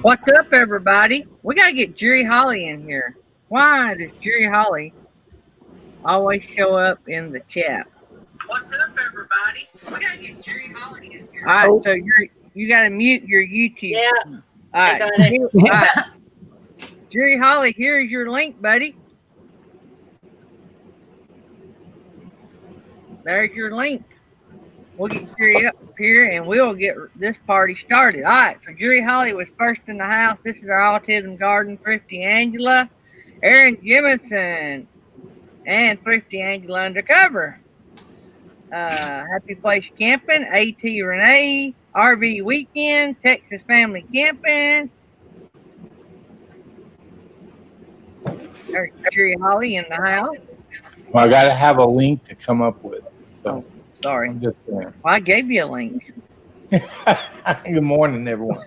What's up, everybody? We gotta get Jerry Holly in here. Why does Jerry Holly always show up in the chat? What's up, everybody? We gotta get Jerry Holly in here. All right, so you gotta mute your YouTube. Yeah, All right, I got it. all right. Jerry Holly, here's your link, buddy. There's your link. We'll get Jerry up here and we'll get this party started. All right, so Jerry Holly was first in the house. This is our Autism Garden, Thrifty Angela, Aaron Jemison, and Thrifty Angela Undercover. Happy Place Camping, AT Renee, RV Weekend, Texas Family Camping. There's Jerry Holly in the house. Well, I got to have a link to come up with. So. Sorry. I'm just saying. Well, I gave you a link. Good morning, everyone.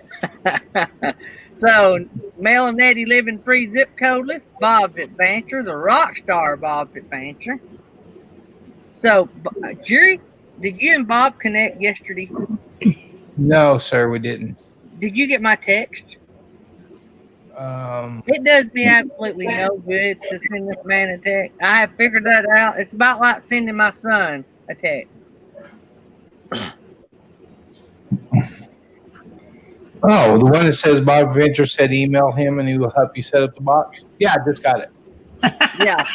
So, Mel and Eddie living free zip codeless, Bob's Adventure, the rock star Bob's Adventure. So, Jerry, did you and Bob connect yesterday? No, sir, we didn't. Did you get my text? It does me absolutely no good to send this man a text. I have figured that out. It's about like sending my son a text. Oh, the one that says Bob Adventure said email him and he will help you set up the box? Yeah, I just got it. Yeah.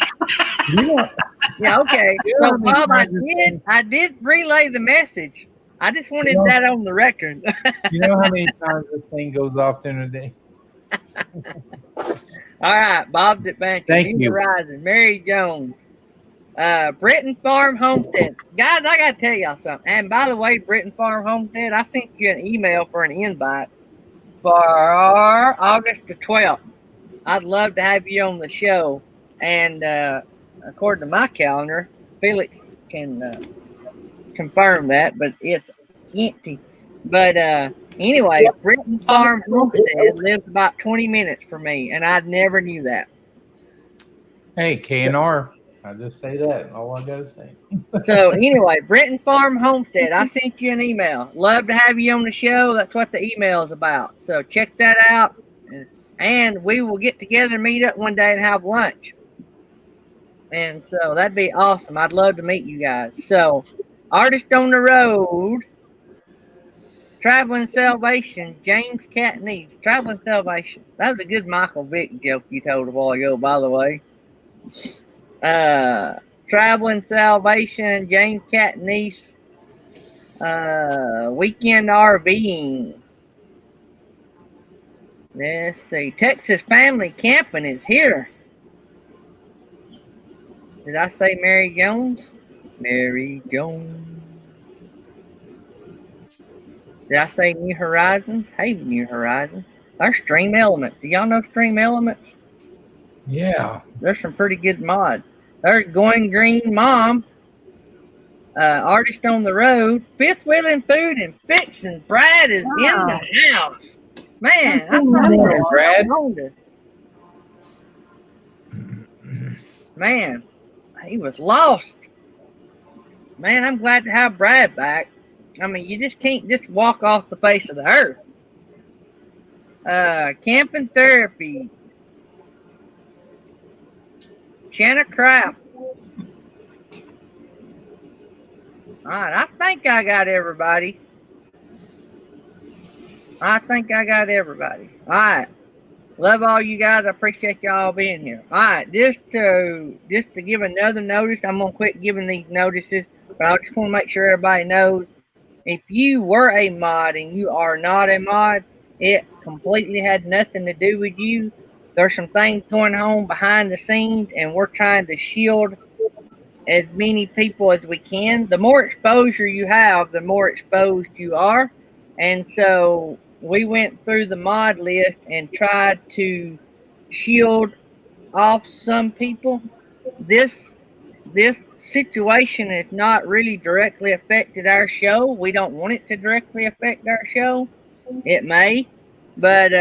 Yeah, okay. So, Bob, I did relay the message. I just wanted that on the record. You know how many times this thing goes off during the day? All right, Bob's Adventure. Thank you. Horizon, Mary Jones. Britton Farm Homestead. Guys, I got to tell y'all something. And by the way, Britton Farm Homestead, I sent you an email for an invite for August the 12th. I'd love to have you on the show. And according to my calendar, Felix can confirm that, but it's empty. But anyway, Britton Farm Homestead lives about 20 minutes from me, and I never knew that. Hey, K&R. I just say that. All I gotta say. So anyway, Britton Farm Homestead. I sent you an email. Love to have you on the show. That's what the email is about. So check that out, and we will get together, meet up one day, and have lunch. And so that'd be awesome. I'd love to meet you guys. So, Artist on the Road, Traveling Salvation, James Catnese, Traveling Salvation. That was a good Michael Vick joke you told a while ago, by the way. Traveling Salvation, James Catnese, Weekend RVing. Let's see. Texas Family Camping is here. Did I say Mary Jones? Mary Jones. Did I say New Horizons? Hey, New Horizons. There's Stream Elements. Do y'all know Stream Elements? Yeah. There's some pretty good mods. There's Going Green Mom, Artist on the Road, Fifth Wheeling Food and Fixing. Brad is in the house. Man, Brad. Man, he was lost. Man, I'm glad to have Brad back. I mean, you just can't just walk off the face of the earth. Camping Therapy. Shanna Craft. All right, I think I got everybody. All right. Love all you guys. I appreciate y'all being here. All right, just to give another notice, I'm gonna quit giving these notices, but I just want to make sure everybody knows. If you were a mod and you are not a mod, it completely had nothing to do with you. There's some things going on behind the scenes, and we're trying to shield as many people as we can. The more exposure you have, the more exposed you are. And so we went through the mod list and tried to shield off some people. This this situation has not really directly affected our show. We don't want it to directly affect our show. It may, but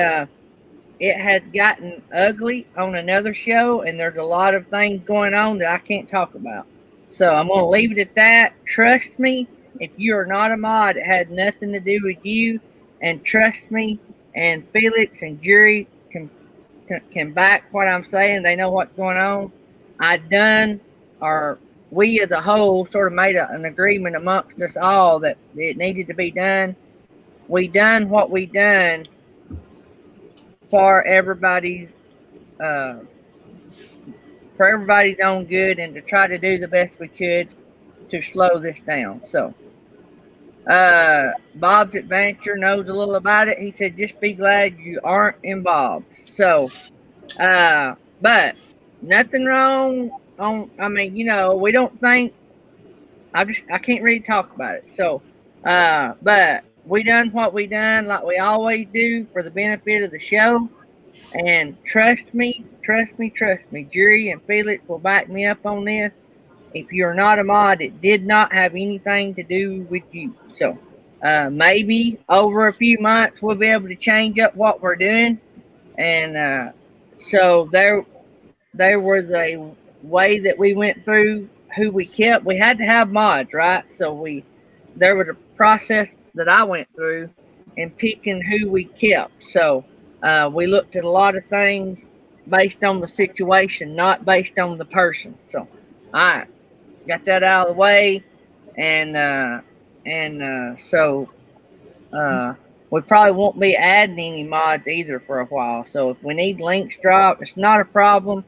it had gotten ugly on another show, and there's a lot of things going on that I can't talk about. So I'm going to leave it at that. Trust me, if you are not a mod, it had nothing to do with you. And trust me, and Felix and Jury can back what I'm saying. They know what's going on. I done, or we as a whole sort of made an agreement amongst us all that it needed to be done. We done what we done for everybody's uh, for everybody's own good and to try to do the best we could to slow this down. So Bob's Adventure knows a little about it. He said, just be glad you aren't involved. So but nothing wrong on, I mean, we don't think, I can't really talk about it. So but we done what we done like we always do for the benefit of the show. And trust me, trust me, trust me, Jury and Felix will back me up on this. If you're not a mod, it did not have anything to do with you. So maybe over a few months we'll be able to change up what we're doing. And so there was a way that we went through who we kept. We had to have mods, right? So there was a process that I went through in picking who we kept. So we looked at a lot of things based on the situation, not based on the person. So, all right, got that out of the way, and so we probably won't be adding any mods either for a while. So if we need links dropped, it's not a problem.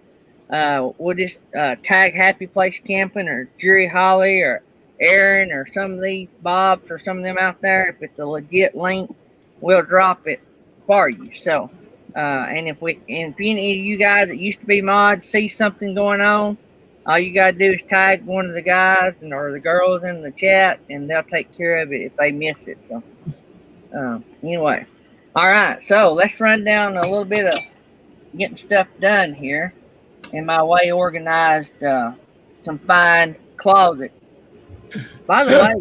We'll just tag Happy Place Camping or Jury Holly or Aaron or some of these Bobs or some of them out there. If it's a legit link, we'll drop it for you. So, and if any of you guys that used to be mods see something going on, all you gotta do is tag one of the guys or the girls in the chat, and they'll take care of it if they miss it. So, anyway, all right. So let's run down a little bit of getting stuff done here in my way organized, confined closet. By the way,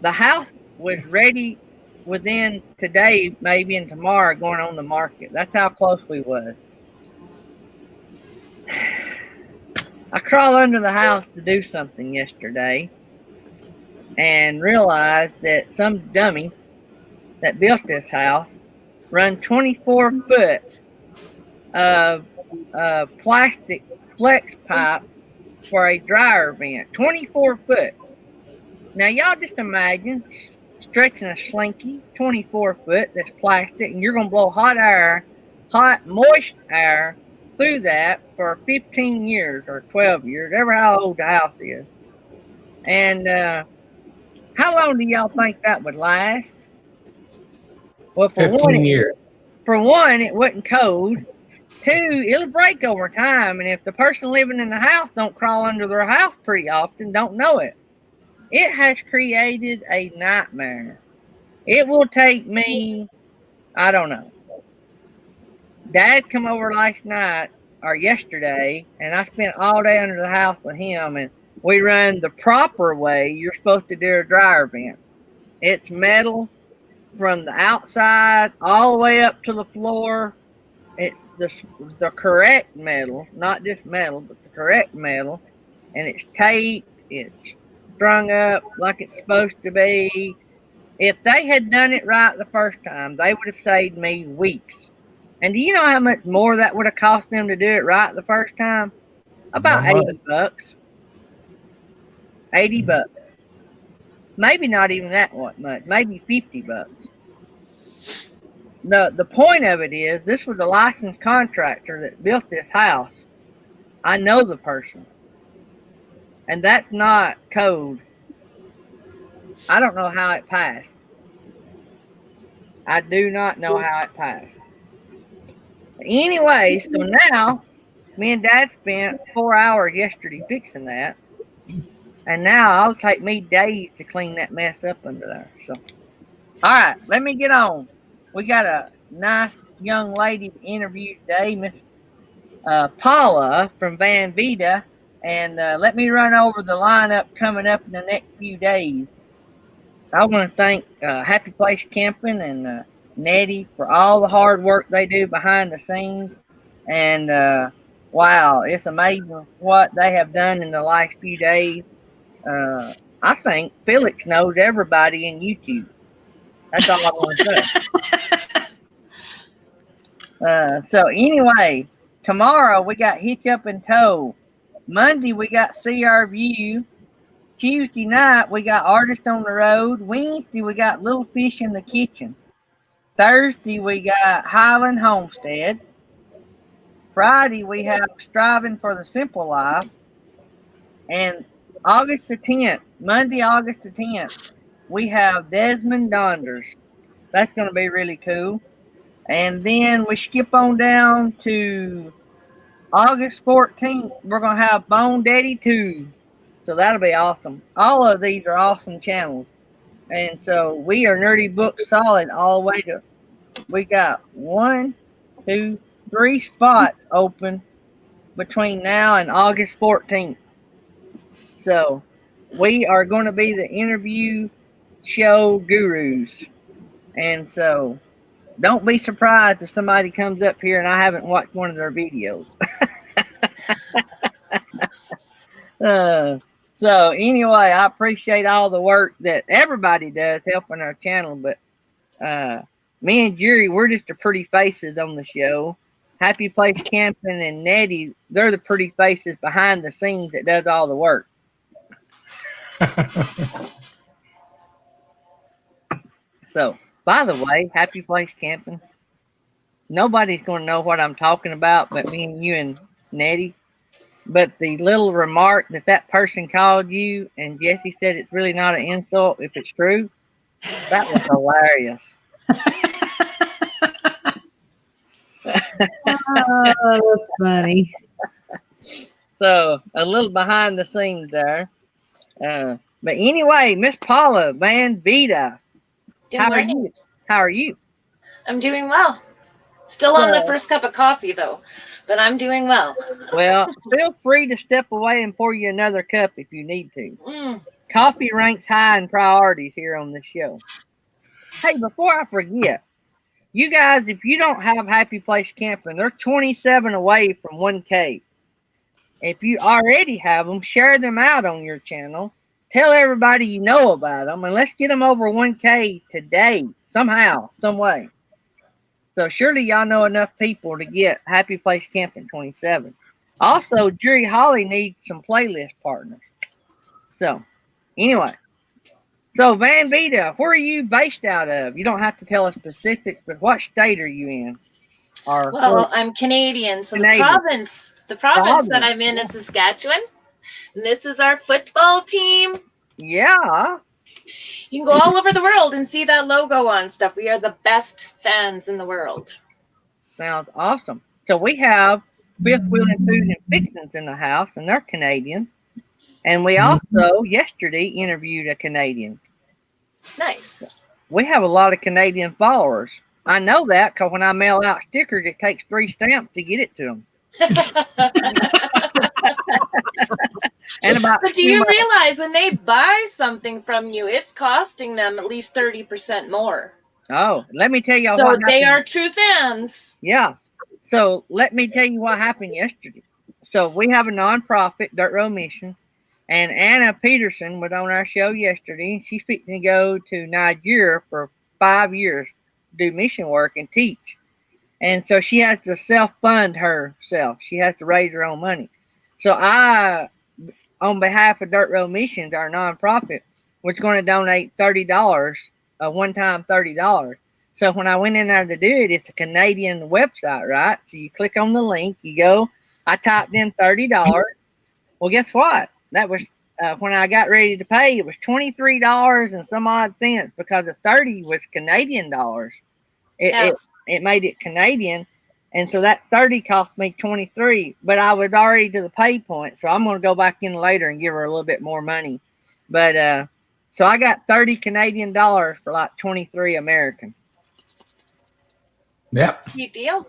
the house was ready within today, maybe and tomorrow, going on the market. That's how close we was. I crawled under the house to do something yesterday and realized that some dummy that built this house run 24 foot of plastic flex pipe for a dryer vent. 24 foot. Now y'all just imagine stretching a slinky 24 foot that's plastic, and you're going to blow hot, moist air through that for 15 years or 12 years, ever how old the house is. And how long do y'all think that would last? Well, for 15 years. For one, it wasn't cold. Two, it'll break over time, and if the person living in the house don't crawl under their house pretty often, don't know it. It has created a nightmare. It will take me, I don't know. Dad come over last night or yesterday, and I spent all day under the house with him, and we run the proper way you're supposed to do a dryer vent. It's metal from the outside all the way up to the floor. It's the correct metal, not just metal, but the correct metal, and it's taped. It's strung up like it's supposed to be. If they had done it right the first time, they would have saved me weeks. And do you know how much more that would have cost them to do it right the first time? About $80. $80. Maybe not even that much. Maybe $50. The point of it is, this was a licensed contractor that built this house. I know the person. And that's not code. I don't know how it passed. I do not know how it passed. Anyway, so now me and Dad spent 4 hours yesterday fixing that. And now it'll take me days to clean that mess up under there. So, all right, let me get on. we got a nice young lady to interview today, Miss Paula from Vida. And let me run over the lineup coming up in the next few days. I want to thank Happy Place Camping and Nettie for all the hard work they do behind the scenes. And wow, it's amazing what they have done in the last few days. Uh, I think Felix knows everybody in YouTube. That's all I want to say. So anyway, tomorrow we got Hitch Up and Tow. Monday we got See Our View. Tuesday night we got Artist on the Road. Wednesday we got Little Fish in the Kitchen. Thursday we got Highland Homestead. Friday we have Striving for the Simple Life. And August the 10th, Monday, August the 10th, we have Desmond Donders. That's going to be really cool. And then we skip on down to August 14th. We're going to have Bone Daddy 2. So that'll be awesome. All of these are awesome channels. And so we are Nerdy Book Solid all the way to, we got 1, 2, 3 spots open between now and August 14th. So we are going to be the interview show gurus. And so don't be surprised if somebody comes up here and I haven't watched one of their videos. So anyway, I appreciate all the work that everybody does helping our channel. But me and Jerry, we're just the pretty faces on the show. Happy Place Camping and Nettie, they're the pretty faces behind the scenes that does all the work. So, by the way, Happy Place Camping. Nobody's going to know what I'm talking about but me and you and Nettie. But the little remark that person called you and Jesse said it's really not an insult if it's true, that was hilarious. Oh, that's funny. So, a little behind the scenes there. But anyway, Miss Paula, man, Vida. Good morning. How are you? I'm doing well. Still on the first cup of coffee, though, but I'm doing well. Well, feel free to step away and pour you another cup if you need to. Coffee ranks high in priorities here on the show. Hey, before I forget, you guys, if you don't have Happy Place Camping, they're 27 away from 1K. If you already have them, share them out on your channel. Tell everybody you know about them, and let's get them over 1K today, somehow, some way. So surely y'all know enough people to get Happy Place Camping 27. Also, Jerry Holly needs some playlist partners. So, anyway. So, Van Vida, where are you based out of? You don't have to tell us specifics, but what state are you in? Well, I'm Canadian, so the province that I'm in is Saskatchewan. And this is our football team. Yeah. You can go all over the world and see that logo on stuff. We are the best fans in the world. Sounds awesome. So we have Fifth Wheeling Food and Fixins in the house, and they're Canadian. And we also yesterday interviewed a Canadian. Nice. We have a lot of Canadian followers. I know that because when I mail out stickers, it takes 3 stamps to get it to them. But do you realize when they buy something from you, it's costing them at least 30% more? Oh, let me tell y'all so what happened. They are true fans. Yeah. So let me tell you what happened yesterday. So we have a nonprofit, Dirt Road Mission, and Anna Peterson was on our show yesterday. She's fixing to go to Nigeria for 5 years, do mission work and teach. And so she has to self-fund herself. She has to raise her own money. So I, on behalf of Dirt Road Missions, our nonprofit, was going to donate $30, a one-time $30. So when I went in there to do it, it's a Canadian website, right? So you click on the link, you go. I typed in $30. Well, guess what? That was when I got ready to pay. It was $23 and some odd cents because the 30 was Canadian dollars. It made it Canadian, and so that 30 cost me 23. But I was already to the pay point, so I'm going to go back in later and give her a little bit more money. But so I got 30 Canadian dollars for like 23 American. Yeah. Sweet deal.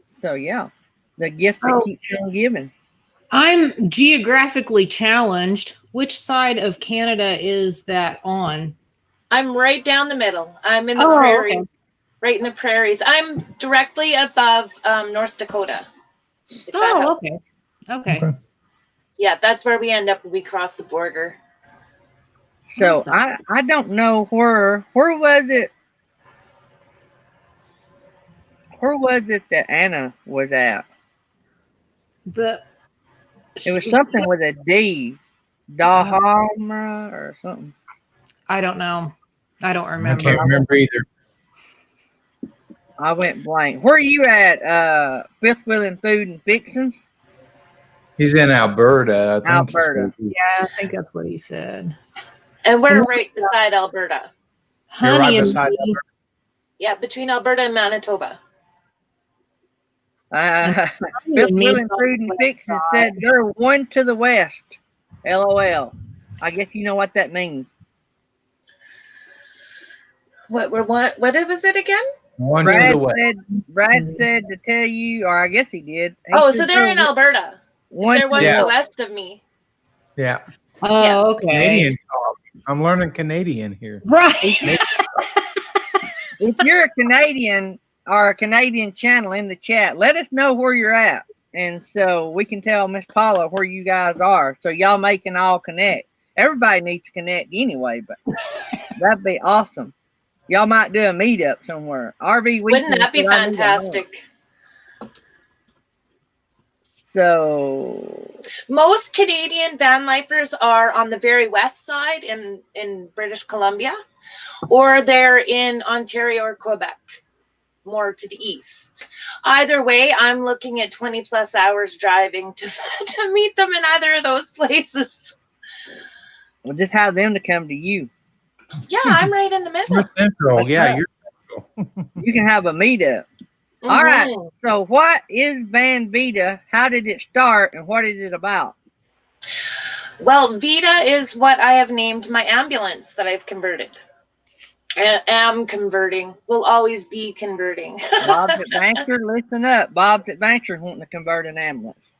So yeah, the gift that keeps on giving. I'm geographically challenged. Which side of Canada is that on? I'm right down the middle. I'm in the prairie, okay. right in the prairies. I'm directly above North Dakota. Okay. Okay. Yeah, that's where we end up when we cross the border. So I don't know where was it? Where was it that Anna was at? It was something with a D. Dahama or something. I don't know. I don't remember. I can't remember either. I went blank. Where are you at? Fifth Wheel and Food and Fixins? He's in Alberta, I think. Alberta. Yeah, I think that's what he said. And we're right beside Alberta. You're right beside Alberta. Yeah, between Alberta and Manitoba. Fifth Wheel and Food and Fixins said they're one to the west. LOL. I guess you know what that means. What was it again? Brad said to tell you, or I guess he did. So they're in Alberta. They're one to the west of me. Yeah. Oh, okay. Canadian talk. I'm learning Canadian here. Right. If you're a Canadian or a Canadian channel in the chat, let us know where you're at. And so we can tell Miss Paula where you guys are. So y'all can all connect. Everybody needs to connect anyway, but that'd be awesome. Y'all might do a meetup somewhere. RV weekend. Wouldn't that be fantastic? So most Canadian van lifers are on the very west side in British Columbia, or they're in Ontario or Quebec, more to the east. Either way, I'm looking at 20 plus hours driving to meet them in either of those places. We'll just have them to come to you. Yeah, I'm right in the middle. You're central. Yeah, you're central. You can have a meetup. Mm-hmm. All right. So what is Van Vida? How did it start and what is it about? Well, Vida is what I have named my ambulance that I've converted. I am converting. Will always be converting. Bob's Adventure, listen up. Bob's Adventure wanting to convert an ambulance.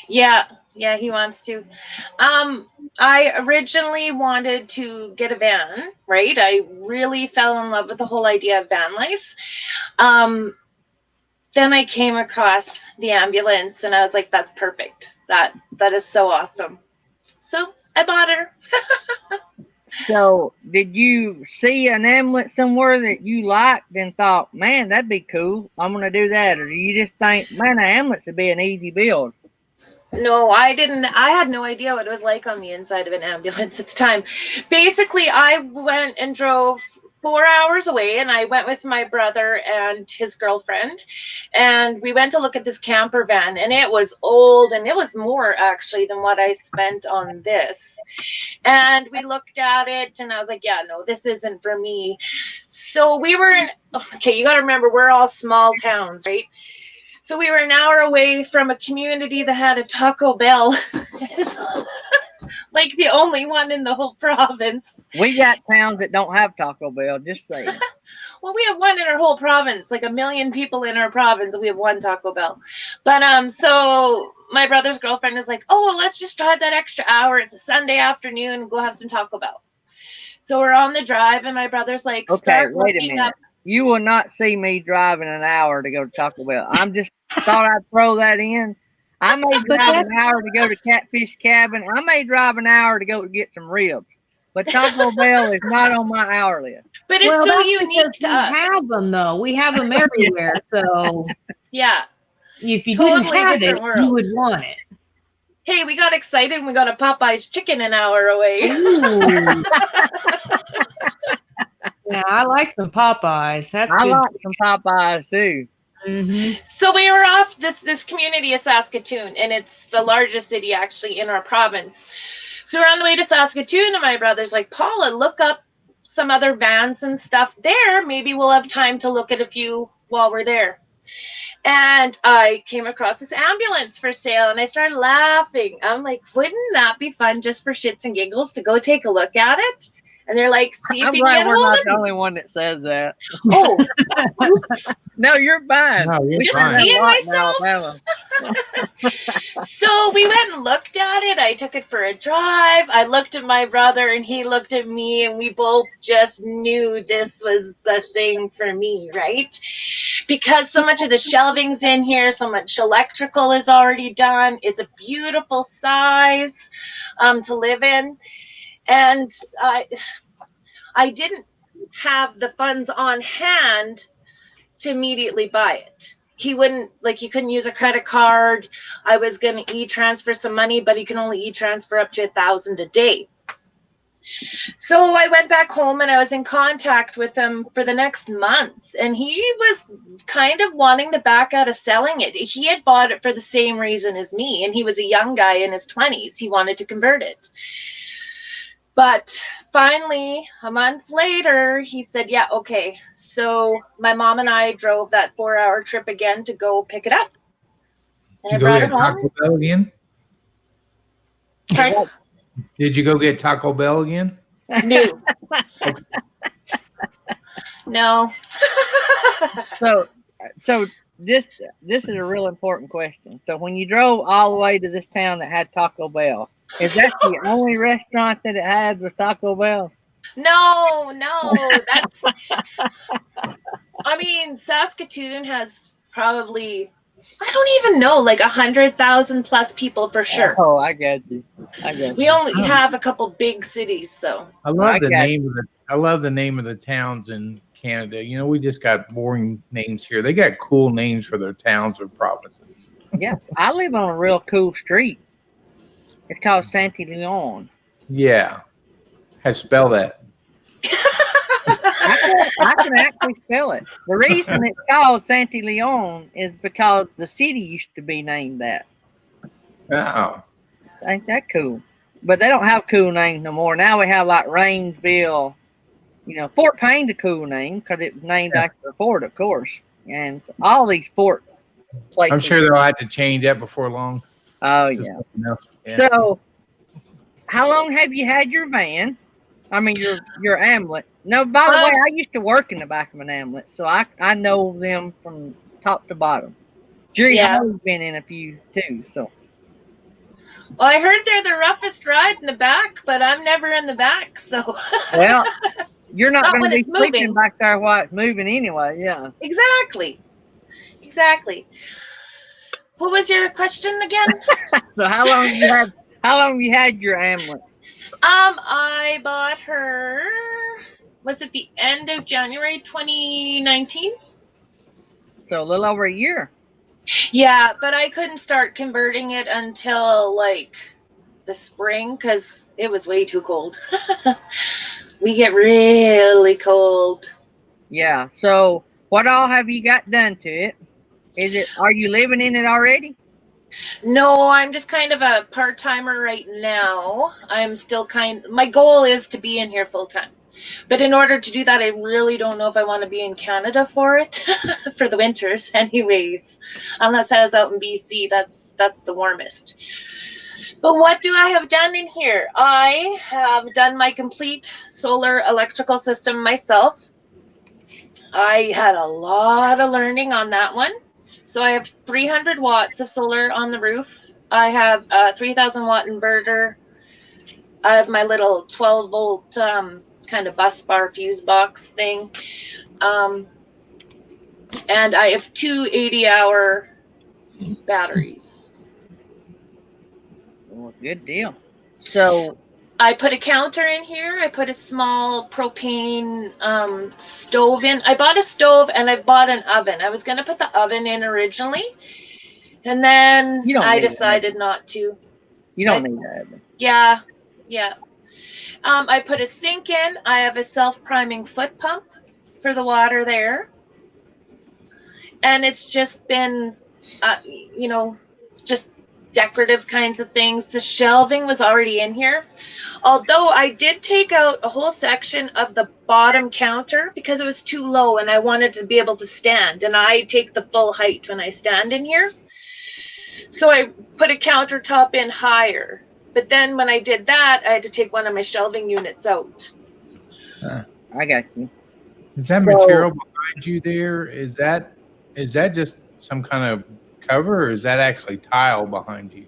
Yeah, he wants to. I originally wanted to get a van, right? I really fell in love with the whole idea of van life. Then I came across the ambulance and I was like, that's perfect. That is so awesome. So I bought her. So did you see an ambulance somewhere that you liked and thought, man, that'd be cool, I'm going to do that? Or do you just think, man, an ambulance would be an easy build? No, I didn't. I had no idea what it was like on the inside of an ambulance at the time. Basically, I went and drove 4 hours away, and I went with my brother and his girlfriend, and we went to look at this camper van, and it was old, and it was more actually than what I spent on this. And we looked at it, and I was like, yeah, no, this isn't for me. So we were in, okay, you got to remember, we're all small towns, right? So we were an hour away from a community that had a Taco Bell. Like the only one in the whole province. We got towns that don't have Taco Bell, just saying. Well, we have one in our whole province, like 1 million people in our province, and we have one Taco Bell. But so my brother's girlfriend is like, oh, well, let's just drive that extra hour. It's a Sunday afternoon, go have some Taco Bell. So we're on the drive, and my brother's like, okay, wait a minute. You will not see me driving an hour to go to Taco Bell. I'm just thought I'd throw that in. I may drive an hour to go to Catfish Cabin. I may drive an hour to go get some ribs. But Taco Bell is not on my hour list. But it's so unique to us. We have them, though. We have them everywhere. So yeah. If you didn't have it, you would want it. Hey, we got excited and we got a Popeye's chicken an hour away. Yeah, I like some Popeyes. I like some Popeyes too. Mm-hmm. So we were off this community of Saskatoon, and it's the largest city actually in our province. So we're on the way to Saskatoon, and my brother's like, Paula, look up some other vans and stuff there. Maybe we'll have time to look at a few while we're there. And I came across this ambulance for sale, and I started laughing. I'm like, wouldn't that be fun just for shits and giggles to go take a look at it? And they're like, see if I'm you can glad get we're hold not of the me. only one that says that. Oh, No, you're fine. No, you're We just say fine. that me a and lot in myself. Alabama. So we went and looked at it. I took it for a drive. I looked at my brother and he looked at me, and we both just knew this was the thing for me, right? Because so much of the shelving's in here, so much electrical is already done. It's a beautiful size to live in. And I didn't have the funds on hand to immediately buy it. He wouldn't, like, he couldn't use a credit card. I was going to e-transfer some money, but he can only e-transfer up to $1,000 a day. So I went back home and I was in contact with him for the next month, and he was kind of wanting to back out of selling it. He had bought it for the same reason as me, and he was a young guy in his 20s. He wanted to convert it. But finally, a month later, he said, yeah, okay. So my mom and I drove that 4-hour trip again to go pick it up. And Did you I go brought get it home. Taco Bell again? Pardon? Did you go get Taco Bell again? No. No. So this is a real important question. So when you drove all the way to this town that had Taco Bell, is that the only restaurant that it had was Taco Bell? No, that's, I mean, Saskatoon has probably, I don't even know, like 100,000 plus people for sure. Oh, I got you. We only have a couple big cities, so. I love the got name of the. I love the name of the towns in Canada. You know, we just got boring names here. They got cool names for their towns or provinces. Yeah, I live on a real cool street. It's called Saint Leon. Yeah, how spell that? I can actually spell it. The reason it's called Saint Leon is because the city used to be named that. Oh, Ain't that cool? But they don't have cool names no more. Now we have like Rainsville. You know, Fort Payne's a cool name because it was named after a fort, of course. And so all these fort places. I'm sure they'll have to change that before long. Oh Just yeah. let me know. Yeah. So, how long have you had your van? I mean, your ambulance. No, by the way, I used to work in the back of an ambulance, so I know them from top to bottom. Jerry Holly's been in a few too, so. Well, I heard they're the roughest ride in the back, but I'm never in the back, so. Well, you're not going when to be it's moving. sleeping back there while it's moving anyway. Yeah. Exactly. What was your question again? So how long you had your ambulance? I bought her, was it the end of January 2019? So a little over a year. Yeah, but I couldn't start converting it until like the spring because it was way too cold. We get really cold. Yeah. So what all have you got done to it? Are you living in it already? No, I'm just kind of a part-timer right now. I'm still my goal is to be in here full time. But in order to do that, I really don't know if I want to be in Canada for it, for the winters anyways. Unless I was out in BC, that's the warmest. But what do I have done in here? I have done my complete solar electrical system myself. I had a lot of learning on that one. So I have 300 watts of solar on the roof. I have a 3,000 watt inverter. I have my little 12 volt kind of bus bar fuse box thing. And I have two 80-hour batteries. Well, good deal. So I put a counter in here. I put a small propane stove in. I bought a stove and I bought an oven. I was going to put the oven in originally. And then I decided not to. You don't need that oven. Yeah. I put a sink in. I have a self-priming foot pump for the water there. And it's just been, just decorative kinds of things. The shelving was already in here. Although I did take out a whole section of the bottom counter because it was too low and I wanted to be able to stand. And I take the full height when I stand in here. So I put a countertop in higher. But then when I did that, I had to take one of my shelving units out. I got you. Is that material behind you there? Is that just some kind of cover, or is that actually tile behind you?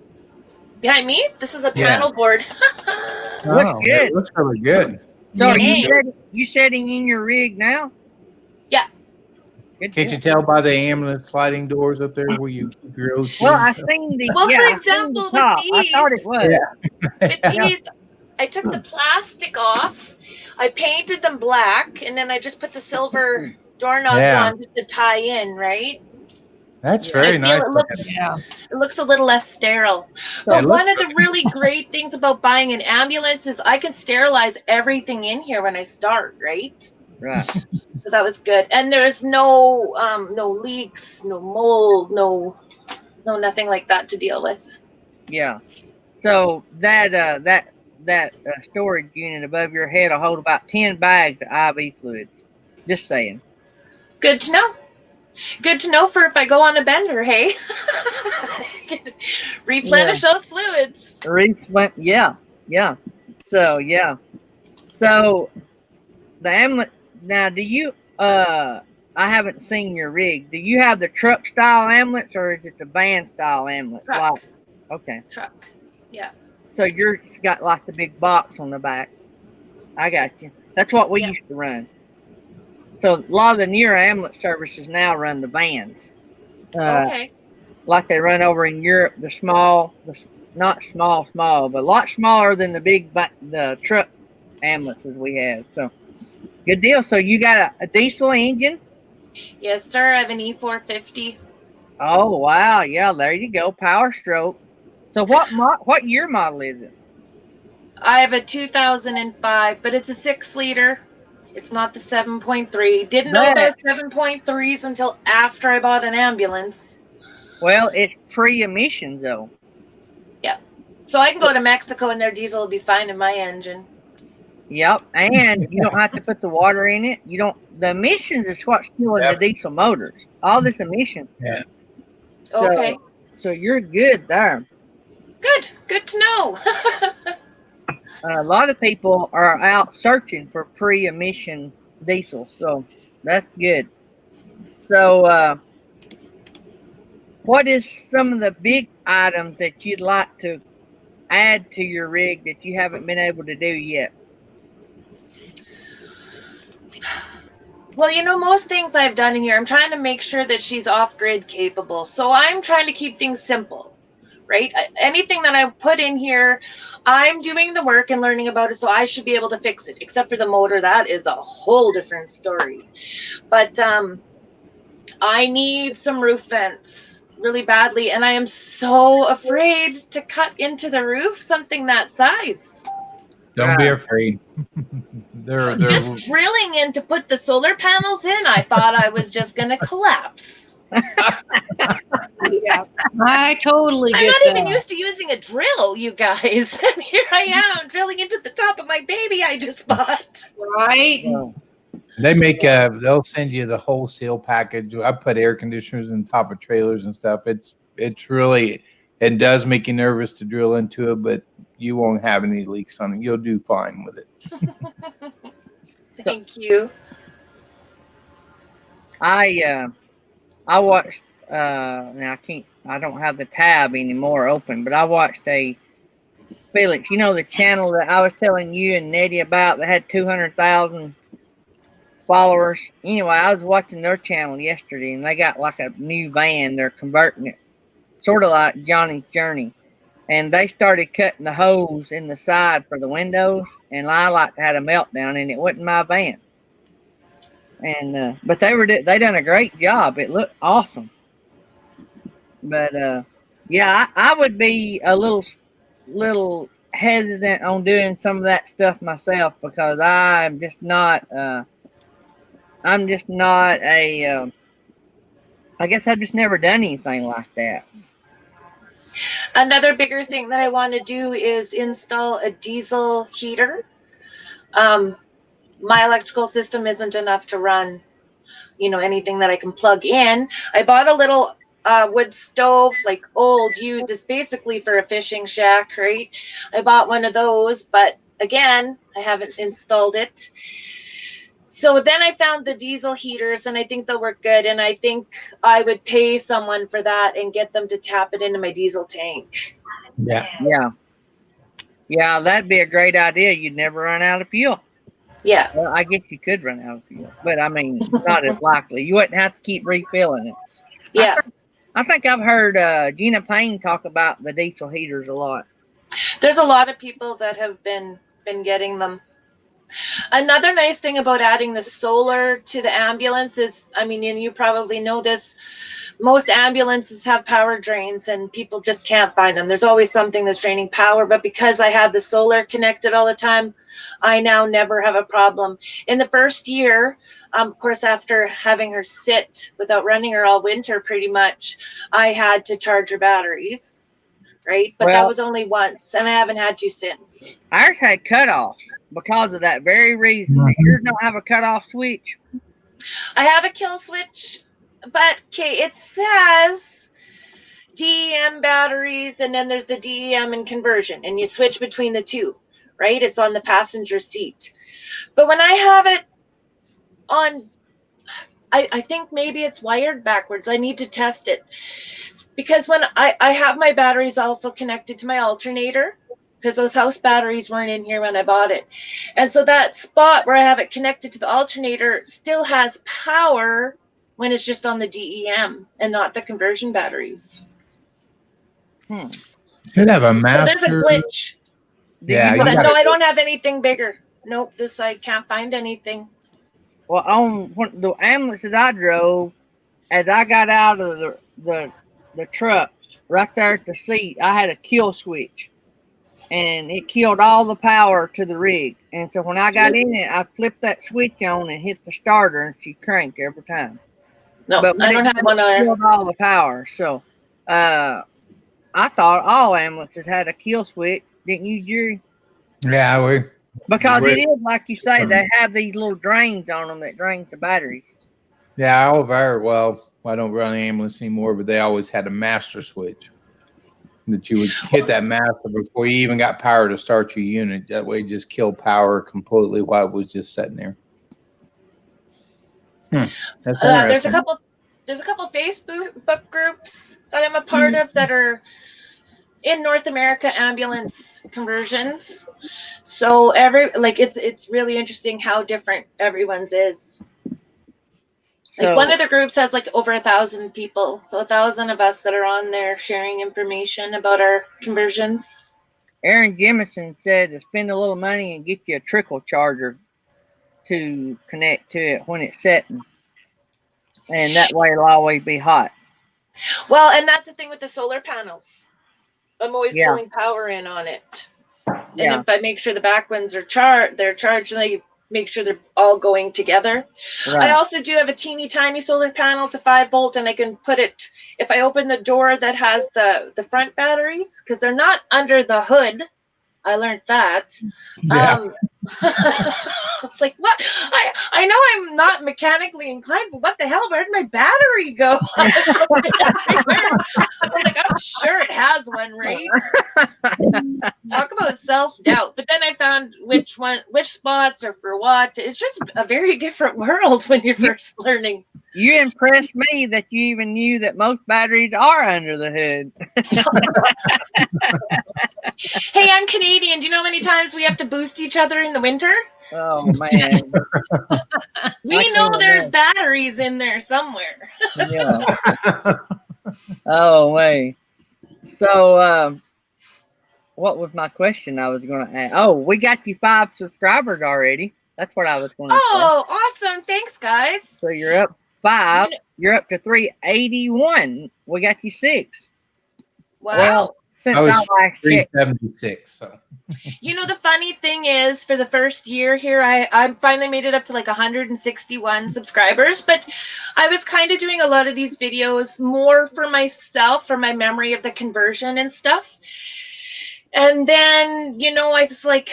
Behind me, this is a Yeah. panel board. Looks Oh, good. it looks really good. So Thanks. you setting in your rig now? Yeah. Good Can't deal. you tell by the ambulance sliding doors up there where you keep your OT? Well, and I stuff? seen the Well, for I seen the example, with top. I thought it these, was. with these, I took the plastic off, I painted them black, and then I just put the silver doorknobs Yeah. on just to tie in, right? That's Yeah. very I feel nice. it looks Yeah. it looks a little less sterile. It But looks one of the really great things about buying an ambulance is I can sterilize everything in here when I start, right? Right. So that was good. And there's no no leaks, no mold, no nothing like that to deal with. Yeah. So that storage unit above your head will hold about 10 bags of IV fluids. Just saying. Good to know. Good to know for if I go on a bender, hey? Replenish those fluids. Yeah. So yeah. So the ambulance now. Do you? I haven't seen your rig. Do you have the truck style ambulance or is it the van style ambulance? Truck. Like, okay. Truck. Yeah. So yours got like the big box on the back. I got you. That's what we Yeah. used to run. So a lot of the newer ambulance services now run the vans. Okay. Like they run over in Europe. They're small, not small, but a lot smaller than the truck ambulances we have. So good deal. So you got a diesel engine. Yes, sir. I have an E450. Oh wow, yeah, there you go. Power stroke. So what year model is it? I have a 2005, but it's a 6-liter. It's not the 7.3. Didn't know But about 7.3s until after I bought an ambulance. well, it's pre-emissions though. Yeah. So I can go to Mexico and their diesel will be fine in my engine. Yep, and you don't have to put the water in it. You don't. The emissions is what's killing the diesel motors. All this emission. Yeah. Okay. So you're good there. Good. Good to know. A lot of people are out searching for pre-emission diesel, so that's good. So, what is some of the big items that you'd like to add to your rig that you haven't been able to do yet? Well, you know, most things I've done in here, I'm trying to make sure that she's off-grid capable. So I'm trying to keep things simple, right? Anything that I put in here, I'm doing the work and learning about it, so I should be able to fix it. Except for the motor, that is a whole different story. But I need some roof vents really badly, and I am so afraid to cut into the roof something that size. Don't be afraid. they're Just drilling in to put the solar panels in, I thought I was just going to collapse. Yeah, I totally I'm get not that. even used to using a drill, you guys. And here I am drilling into the top of my baby I just bought. Right? So, They make they'll send you the wholesale package. I put air conditioners on top of trailers and stuff. It's really, it does make you nervous to drill into it, but you won't have any leaks on it. You'll do fine with it. Thank you. I watched. Now I don't have the tab anymore open, but I watched a Felix. You know the channel that I was telling you and Nettie about that had 200,000 followers. Anyway, I was watching their channel yesterday, and they got like a new van. They're converting it, sort of like Johnny's Journey. And they started cutting the holes in the side for the windows, and I like had a meltdown, and it wasn't my van. And but they done a great job. It looked awesome. But yeah, I would be a little hesitant on doing some of that stuff myself because I'm just not a I guess I've just never done anything like that. Another bigger thing that I want to do is install a diesel heater. My electrical system isn't enough to run, you know, anything that I can plug in. I bought a little wood stove, like old used, is basically for a fishing shack, right? I bought one of those, but again, I haven't installed it. So then I found the diesel heaters, and I think they'll work good. And I think I would pay someone for that and get them to tap it into my diesel tank. Yeah. Yeah. Yeah, that'd be a great idea. You'd never run out of fuel. Yeah. Well, I guess you could run out of fuel, but I mean, not as likely. You wouldn't have to keep refilling it. Yeah. I think I've heard Gina Payne talk about the diesel heaters a lot. There's a lot of people that have been getting them. Another nice thing about adding the solar to the ambulance is, I mean, and you probably know this, most ambulances have power drains and people just can't find them. There's always something that's draining power, but because I have the solar connected all the time, I now never have a problem. In the first year, of course, after having her sit without running her all winter, pretty much, I had to charge her batteries, right? But that was only once, and I haven't had to since. Ours had cutoffs because of that very reason. Mhm. Yours don't have a cutoff switch. I have a kill switch, but okay, it says DEM batteries, and then there's the DEM and conversion, and you switch between the two, right? It's on the passenger seat. But when I have it on, I think maybe it's wired backwards. I need to test it. Because when I have my batteries also connected to my alternator, because those house batteries weren't in here when I bought it. And so that spot where I have it connected to the alternator still has power when it's just on the DEM and not the conversion batteries. Should have a master. So there's a glitch. Yeah, But you no, I don't have anything bigger. Nope, I can't find anything. Well, on the ambulance that I drove, as I got out of the truck, right there at the seat, I had a kill switch, and it killed all the power to the rig. And so when I got in it, I flipped that switch on and hit the starter, and she cranked every time. No, But I don't have one either. Killed all the power. So I thought all ambulances had a kill switch, didn't you, Jerry? Yeah, Because it is like you say, they have these little drains on them that drains the batteries. Yeah, all of our, well, I don't run an ambulance anymore, but they always had a master switch that you would hit that master before you even got power to start your unit. That way, just kill power completely while it was just sitting there. That's There's a interesting. couple Facebook groups that I'm a part of that are in North America ambulance conversions. So it's really interesting how different everyone's is. Like one of the groups has like over 1,000 people. So 1,000 of us that are on there sharing information about our conversions. Aaron Jemison said to spend a little money and get you a trickle charger to connect to it when it's setting. And that way it'll always be hot. Well, and that's the thing with the solar panels. I'm always pulling power in on it. And if I make sure the back ones are they're charged, and I make sure they're all going together. Right. I also do have a teeny tiny solar panel. It's a 5-volt, and I can put it, if I open the door that has the front batteries, because they're not under the hood. I learned that. Yeah. It's like, what? I know I'm not mechanically inclined, but what the hell? Where'd my battery go? I'm like, I'm sure it has one, right? Talk about self-doubt. But then I found which spots are for what. It's just a very different world when you're first learning. You impressed me that you even knew that most batteries are under the hood. Hey, I'm Canadian. Do you know how many times we have to boost each other in the winter? Oh, man. We know there's batteries in there somewhere. Yeah. Oh, wait. So, what was my question I was going to ask? Oh, we got you 5 subscribers already. That's what I was going to say. Oh, awesome. Thanks, guys. So you're up 5. You're up to 381. We got you 6. Wow. Well, since I was I 376. So. You know, the funny thing is, for the first year here, I finally made it up to like 161 subscribers, but I was kind of doing a lot of these videos more for myself, for my memory of the conversion and stuff. And then, you know, I was like,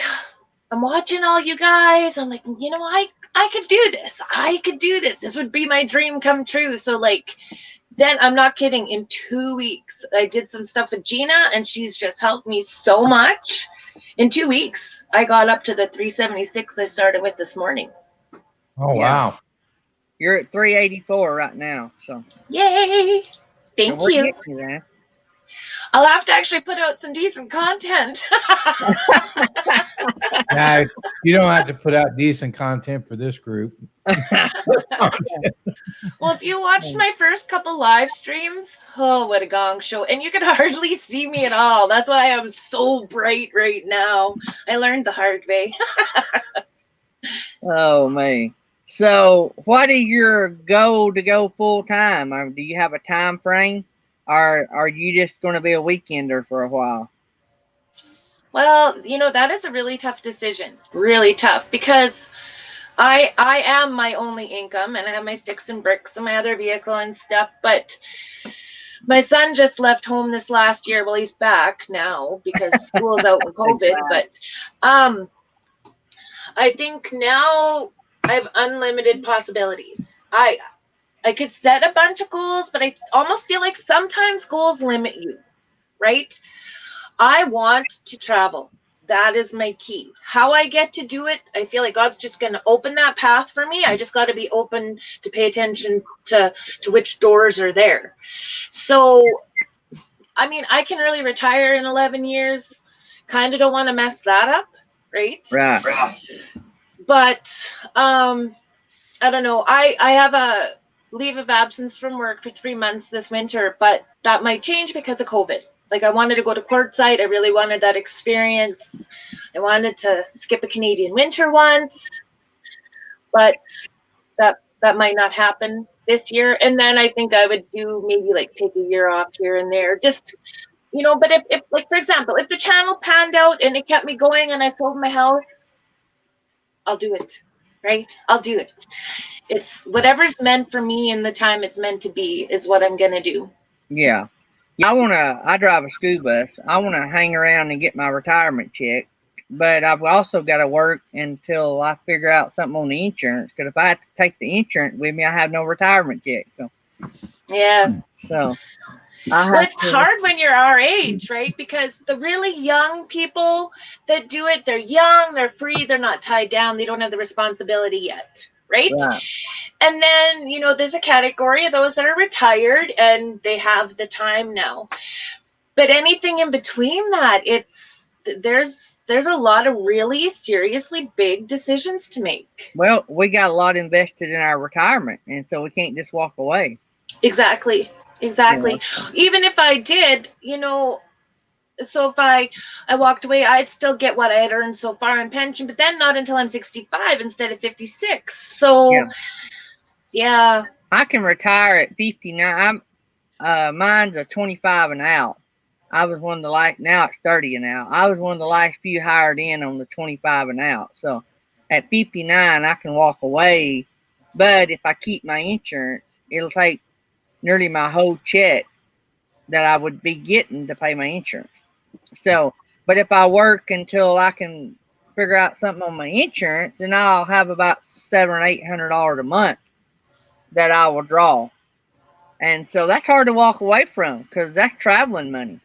I'm watching all you guys. I'm like, you know, I could do this. I could do this. This would be my dream come true. So like, then I'm not kidding. In 2 weeks, I did some stuff with Gina, and she's just helped me so much. In 2 weeks, I got up to the 376 I started with this morning. Oh, Yeah. wow. You're at 384 right now. So Yay! Thank we're you. getting you there. I'll have to actually put out some decent content. Now, you don't have to put out decent content for this group. Well, if you watched my first couple live streams, oh, what a gong show. And you could hardly see me at all. That's why I'm so bright right now. I learned the hard way. Oh man. So what is your goal to go full time? Or do you have a time frame? Or are you just going to be a weekender for a while? Well, that is a really tough decision. Really tough, because I am my only income, and I have my sticks and bricks and my other vehicle and stuff, but my son just left home this last year. Well, he's back now because school's out with COVID, but I think now I have unlimited possibilities. I could set a bunch of goals, but I almost feel like sometimes goals limit you, right? I want to travel. That is my key. How I get to do it, I feel like God's just going to open that path for me. I just got to be open to pay attention to which doors are there. So, I mean, I can early retire in 11 years. Kind of don't want to mess that up, right? Right. But I don't know. I have a leave of absence from work for 3 months this winter, but that might change because of COVID. Like, I wanted to go to Quartzsite. I really wanted that experience. I wanted to skip a Canadian winter once, but that might not happen this year. And then I think I would do maybe like take a year off here and there. Just, but if like, for example, if the channel panned out and it kept me going and I sold my house, I'll do it, right? I'll do it. It's whatever's meant for me in the time it's meant to be is what I'm going to do. Yeah. I drive a school bus. I want to hang around and get my retirement check, but I've also got to work until I figure out something on the insurance. Because if I have to take the insurance with me, I have no retirement check. Yeah. So well, it's hard when you're our age, right? Because the really young people that do it, they're young, they're free, they're not tied down, they don't have the responsibility yet, right? And then, there's a category of those that are retired and they have the time now. But anything in between that, there's a lot of really seriously big decisions to make. Well, we got a lot invested in our retirement, and so we can't just walk away. Exactly. Even if I did, so if I walked away, I'd still get what I had earned so far in pension, but then not until I'm 65 instead of 56. So yeah. I can retire at 59. Mine's a 25 and out. I was one of the last, now it's 30 and out. I was one of the last few hired in on the 25 and out. So at 59, I can walk away. But if I keep my insurance, it'll take nearly my whole check that I would be getting to pay my insurance. So, but if I work until I can figure out something on my insurance, then I'll have about $700 or $800 a month that I will draw. And so that's hard to walk away from because that's traveling money.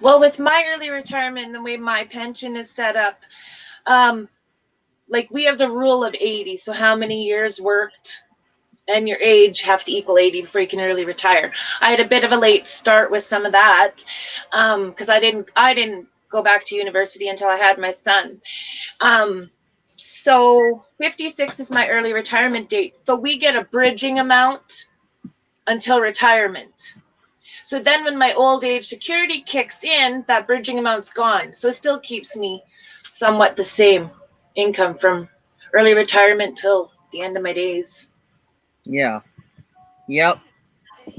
Well, with my early retirement, the way my pension is set up, like we have the rule of 80. So how many years worked and your age have to equal 80 before you can early retire. I had a bit of a late start with some of that because I didn't go back to university until I had my son. So 56 is my early retirement date, but we get a bridging amount until retirement. So then when my old age security kicks in, that bridging amount's gone. So it still keeps me somewhat the same income from early retirement till the end of my days. Yeah. Yep.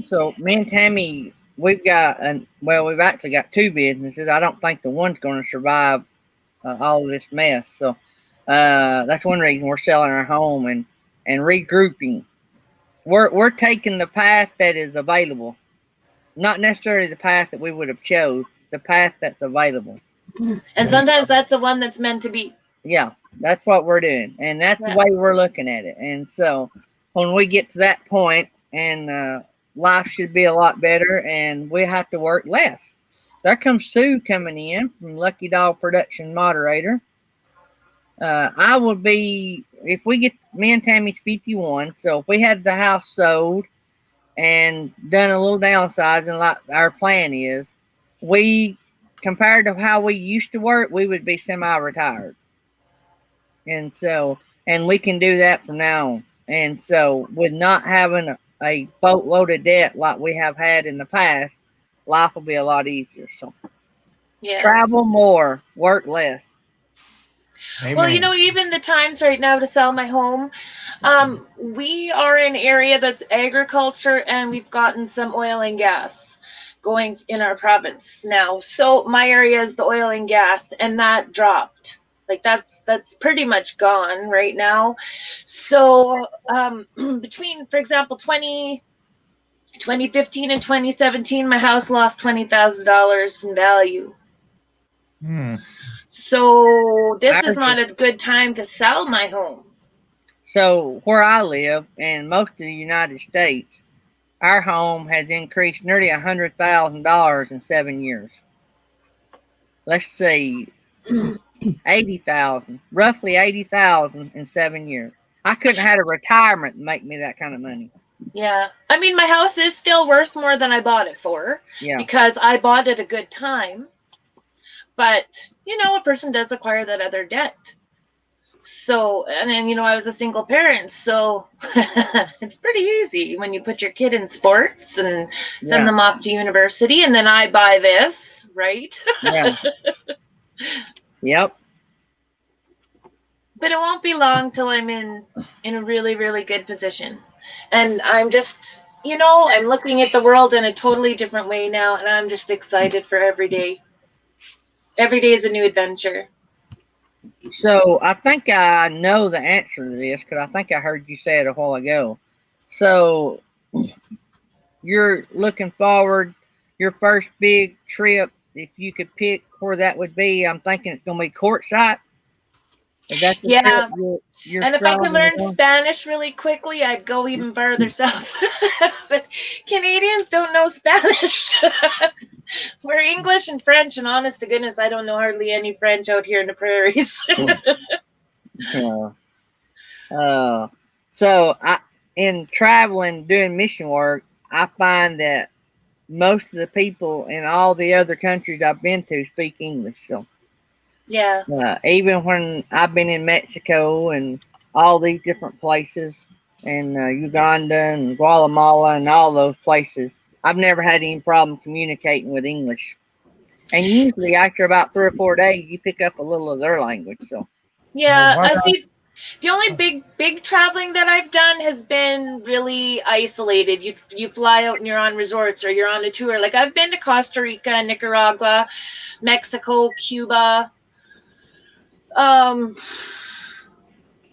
So me and Tammy, we've actually got two businesses. I don't think the one's going to survive all of this mess. So that's one reason we're selling our home and regrouping. We're taking the path that is available, not necessarily the path that we would have chose, the path that's available. And sometimes that's the one that's meant to be. Yeah, that's what we're doing, and that's the way we're looking at it. And so when we get to that point, and life should be a lot better, and we have to work less. There comes Sue coming in from Lucky Dog Production Moderator. I would be, if we get, me and Tammy's 51, so if we had the house sold and done a little downsizing like our plan is, we, compared to how we used to work, we would be semi-retired. And so, and we can do that from now on. And so, with not having a boatload of debt like we have had in the past, life will be a lot easier. So, Yeah. travel more, work less. Amen. Well, even the times right now to sell my home, we are in an area that's agriculture, and we've gotten some oil and gas going in our province now. So my area is the oil and gas, and that dropped. Like that's pretty much gone right now. So between, for example, 2015 and 2017, my house lost $20,000 in value. So this is not a good time to sell my home. So where I live, and most of the United States, our home has increased nearly $100,000 in 7 years. Let's see, 80,000, roughly 80,000 in 7 years. I couldn't have had a retirement to make me that kind of money. Yeah. I mean, my house is still worth more than I bought it for. Yeah. Because I bought it a good time. But, a person does acquire that other debt. So, and then, I was a single parent. So it's pretty easy when you put your kid in sports and send them off to university. And then I buy this, right? Yeah. Yep. But it won't be long till I'm in a really, really good position. And I'm just, I'm looking at the world in a totally different way now. And I'm just excited for every day. Every day is a new adventure. So I think I know the answer to this because I think I heard you say it a while ago. So you're looking forward, your first big trip, if you could pick where that would be, I'm thinking it's going to be Quartzsite. Yeah. You're and if I could learn on? Spanish really quickly, I'd go even further south. But Canadians don't know Spanish. We're English and French, and honest to goodness, I don't know hardly any French out here in the prairies. So in traveling, doing mission work, I find that most of the people in all the other countries I've been to speak English. So yeah. Even when I've been in Mexico and all these different places, and Uganda and Guatemala and all those places, I've never had any problem communicating with English. And usually after about 3 or 4 days, you pick up a little of their language. So yeah, I see. The only big traveling that I've done has been really isolated. You fly out and you're on resorts or you're on a tour. Like I've been to Costa Rica, Nicaragua, Mexico, Cuba.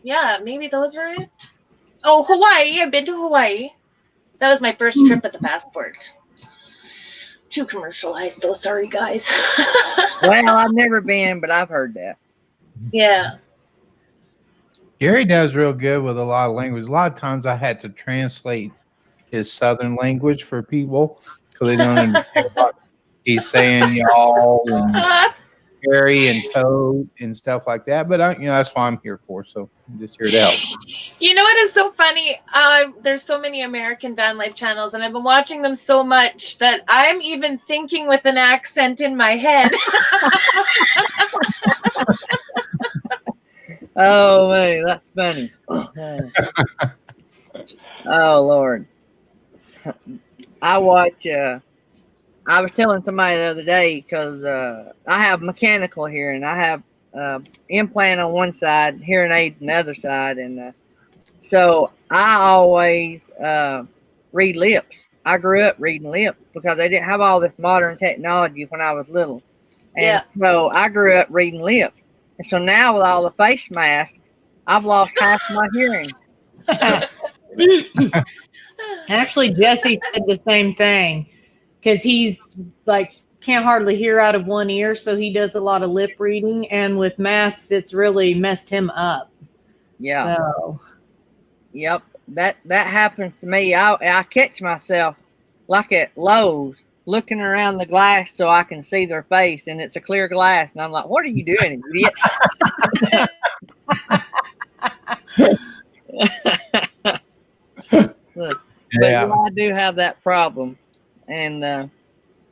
Yeah, maybe those are it. Oh, Hawaii. I've been to Hawaii. That was my first trip with the passport. Too commercialized though. Sorry, guys. Well, I've never been, but I've heard that. Yeah. Gary does real good with a lot of language. A lot of times I had to translate his southern language for people because they don't understand what he's saying, y'all, and Gary and toad and stuff like that. But that's what I'm here for. So I'm just here to help. It is so funny. There's so many American van life channels, and I've been watching them so much that I'm even thinking with an accent in my head. Oh man, that's funny. Oh Lord, I watch. I was telling somebody the other day because I have mechanical here, and I have implant on one side, hearing aid on the other side, and so I always read lips. I grew up reading lips because they didn't have all this modern technology when I was little, and so I grew up reading lips. And so now with all the face masks, I've lost half my hearing. Actually, Jesse said the same thing because he's like can't hardly hear out of one ear, so he does a lot of lip reading, and with masks, it's really messed him up. Yeah. So. Yep, that happens to me. I catch myself like at Lowe's looking around the glass so I can see their face, and it's a clear glass, and I'm like, "What are you doing, idiot?" But Yeah. yeah, I do have that problem. And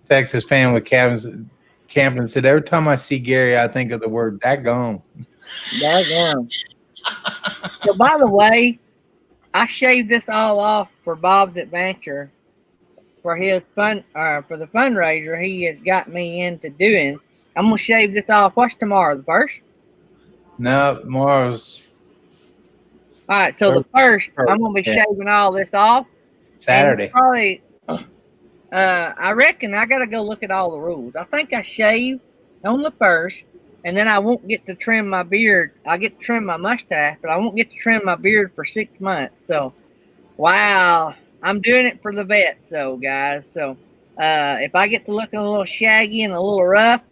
Texas fan with camping said, every time I see Gary, I think of the word daggone. daggone. So by the way, I shaved this all off for Bob's Adventure for his for the fundraiser he has got me into doing. I'm gonna shave this off. What's tomorrow? The first? No, tomorrow's All right, so the first, I'm gonna be shaving all this off. Saturday. And probably, I reckon I gotta go look at all the rules. I think I shave on the first, and then I won't get to trim my beard. I get to trim my mustache, but I won't get to trim my beard for 6 months. So, wow, I'm doing it for the vets, so guys. So, if I get to look a little shaggy and a little rough,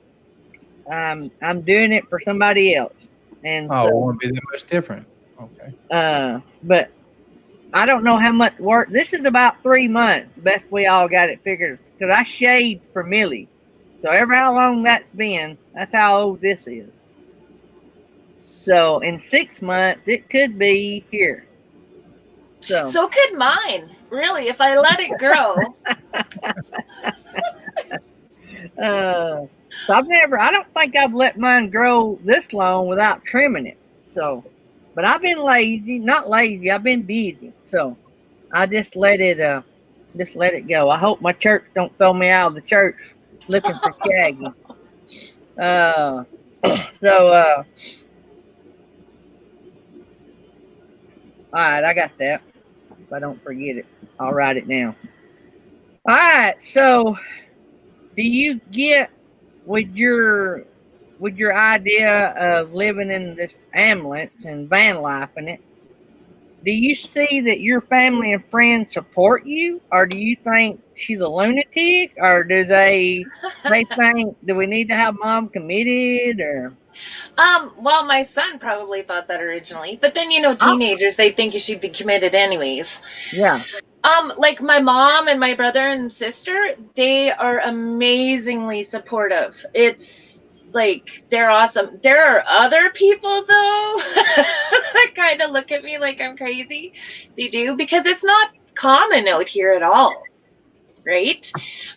I'm doing it for somebody else. And it won't be that much different. Okay. But I don't know how much work. This is about 3 months. Best we all got it figured. Because I shaved for Millie. So ever how long that's been, that's how old this is. So in 6 months, it could be here. So could mine, really, if I let it grow. So I don't think I've let mine grow this long without trimming it. So, but I've been lazy, not lazy. I've been busy. So I just let it go. I hope my church don't throw me out of the church looking for shaggy. All right, I got that. If I don't forget it, I'll write it down. All right, so do you get with your idea of living in this ambulance and van life in it? Do you see that your family and friends support you, or do you think she's a lunatic, or do they think, do we need to have mom committed, or? Well, my son probably thought that originally, but then teenagers, they think you should be committed anyways. Yeah. Like my mom and my brother and sister, they are amazingly supportive. It's like they're awesome. There are other people though that kind of look at me like I'm crazy. They do, because it's not common out here at all, right?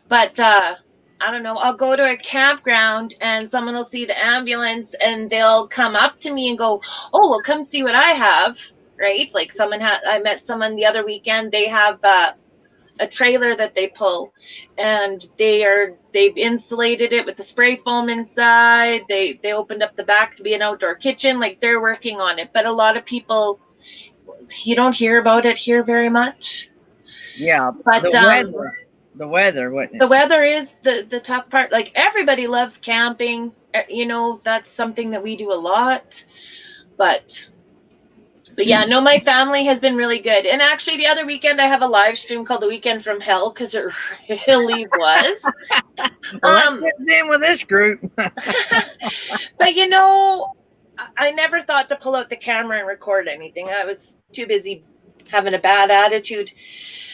But I don't know, I'll go to a campground and someone will see the ambulance and they'll come up to me and go, oh, well, come see what I have, right? Like I met someone the other weekend. They have a trailer that they pull, and they've insulated it with the spray foam inside. They opened up the back to be an outdoor kitchen. Like, they're working on it. But a lot of people, you don't hear about it here very much. Yeah, but the weather, wasn't it? The weather is the tough part. Like, everybody loves camping. That's something that we do a lot. But yeah, no, my family has been really good. And actually, the other weekend, I have a live stream called The Weekend from Hell, because it really was. Well, that fits in with this group. But I never thought to pull out the camera and record anything. I was too busy having a bad attitude.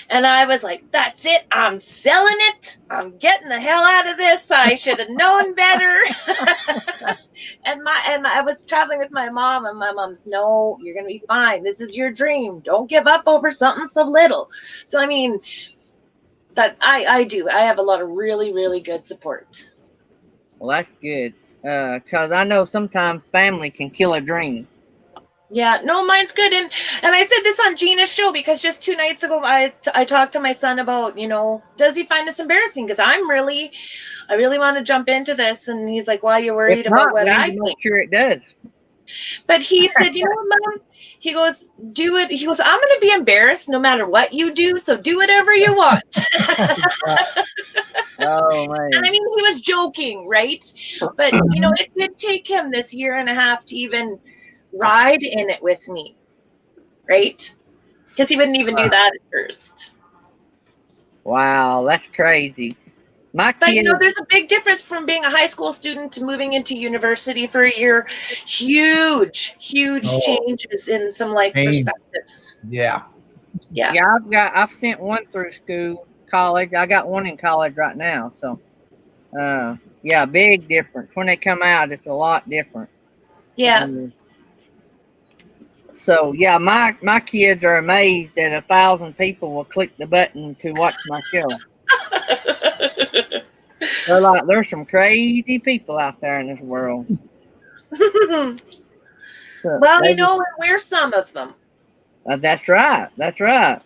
And I was like, that's it. I'm selling it. I'm getting the hell out of this. I should have known better. and I was traveling with my mom, and my mom's, no, you're going to be fine. This is your dream. Don't give up over something so little. So, I mean, that I do. I have a lot of really, really good support. Well, that's good. Because I know sometimes family can kill a dream. Yeah, no, mine's good. And I said this on Gina's show, because just 2 nights ago, I talked to my son about, does he find this embarrassing? Because I really want to jump into this. And he's like, why are you worried about what I think? Make sure it does. But he said, Mom, he goes, do it. He goes, I'm going to be embarrassed no matter what you do. So do whatever you want. Oh, man. And I mean, he was joking, right? But, it did take him this 1.5 years to even ride in it with me, right? Because he wouldn't even do that at first. Wow, that's crazy. But there's a big difference from being a high school student to moving into university for a year. Huge changes in some life perspectives. Yeah. I've sent one through college. I got one in college right now. So big difference. When they come out, it's a lot different. Yeah. So yeah, my kids are amazed that 1,000 people will click the button to watch my show. They're like, there's some crazy people out there in this world. So Well, we're some of them. that's right. That's right.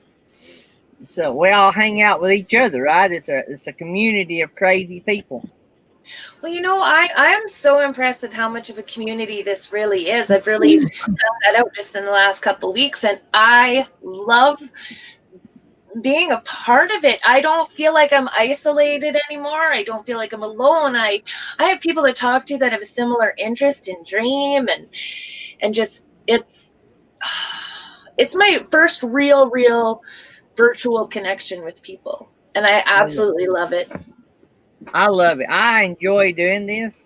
So we all hang out with each other, right? It's a community of crazy people. Well, I am so impressed with how much of a community this really is. I've really found that out just in the last couple of weeks, and I love being a part of it. I don't feel like I'm isolated anymore. I don't feel like I'm alone. I have people to talk to that have a similar interest in dream, and just it's my first real virtual connection with people, and I absolutely love it. I love it. I enjoy doing this.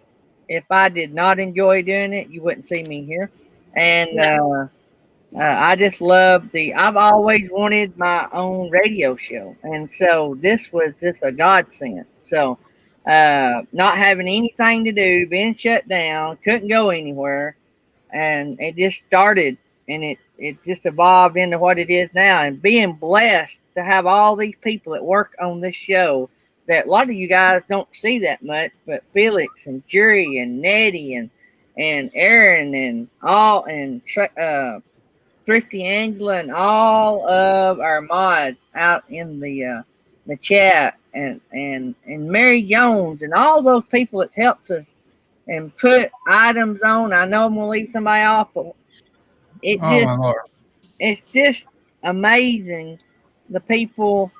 If I did not enjoy doing it, you wouldn't see me here. And I just love I've always wanted my own radio show. And so this was just a godsend. So, not having anything to do, being shut down, couldn't go anywhere. And it just started and it just evolved into what it is now. And being blessed to have all these people that work on this show that a lot of you guys don't see that much, but Felix and Jerry and Nettie and Aaron and all and Thrifty Angela and all of our mods out in the chat and Mary Jones and all those people that helped us and put items on. I know I'm gonna leave somebody off, but My Lord. it's just amazing the people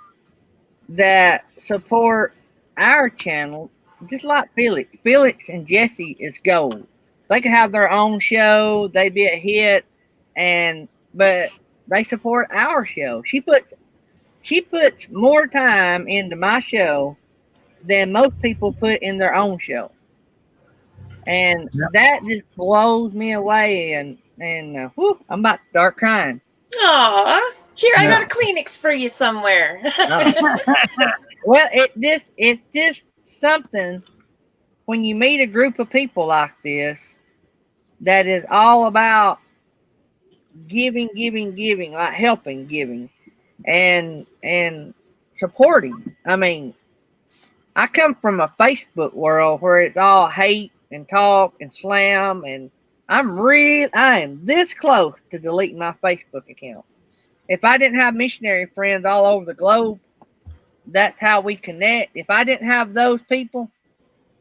that support our channel, just like Felix. Felix and Jesse is gold. They could have their own show, they'd be a hit, but they support our show. She puts more time into my show than most people put in their own show, and that just blows me away. And whew, I'm about to start crying. Aw, here, I got a Kleenex for you somewhere. Well, it's just something when you meet a group of people like this that is all about giving, like helping, giving, and supporting. I mean, I come from a Facebook world where it's all hate and talk and slam, and I am this close to deleting my Facebook account. If I didn't have missionary friends all over the globe, that's how we connect. If I didn't have those people,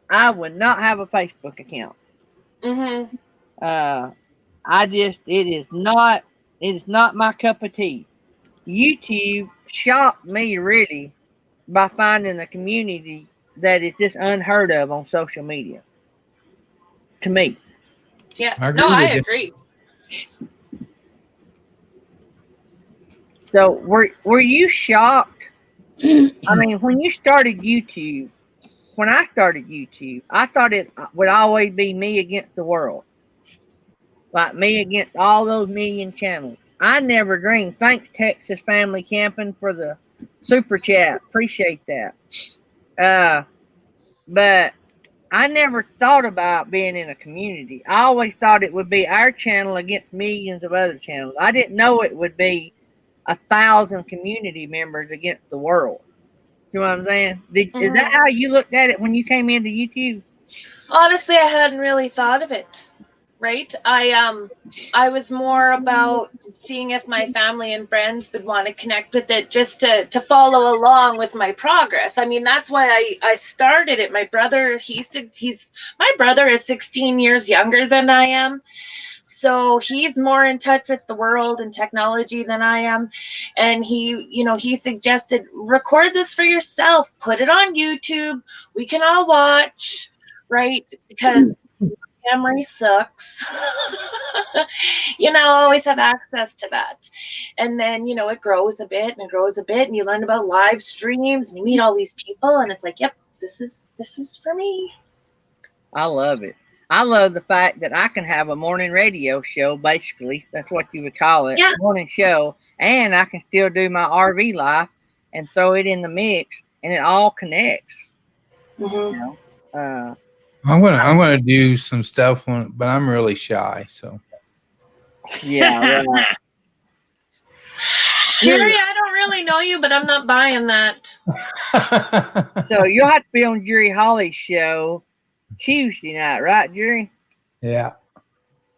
I would not have a Facebook account. Mm-hmm. It is not my cup of tea. YouTube shocked me really by finding a community that is just unheard of on social media. To me. Yeah. I agree. So were you shocked? I mean, when I started YouTube, I thought it would always be me against the world. Like me against all those million channels. I never dreamed. Thanks, Texas Family Camping, for the super chat. Appreciate that. But I never thought about being in a community. I always thought it would be our channel against millions of other channels. I didn't know it would be 1,000 community members against the world. See what I'm saying? Is that how you looked at it when you came into YouTube? Honestly, I hadn't really thought of it. Right? I was more about seeing if my family and friends would want to connect with it, just to follow along with my progress. I mean, that's why I started it. My brother, my brother is 16 years younger than I am. So he's more in touch with the world and technology than I am. And he suggested, record this for yourself, put it on YouTube. We can all watch, right? Because memory sucks. Always have access to that. And then, it grows a bit and it grows a bit, and you learn about live streams and you meet all these people, and it's like, yep, this is for me. I love it. I love the fact that I can have a morning radio show, basically. That's what you would call it. Yeah. Morning show. And I can still do my RV life and throw it in the mix, and it all connects. Mm-hmm. I'm gonna do some stuff, but I'm really shy. So Yeah, right. Jerry, I don't really know you, but I'm not buying that. So you'll have to be on Jerry Holly's show Tuesday night, right, Jerry? Yeah.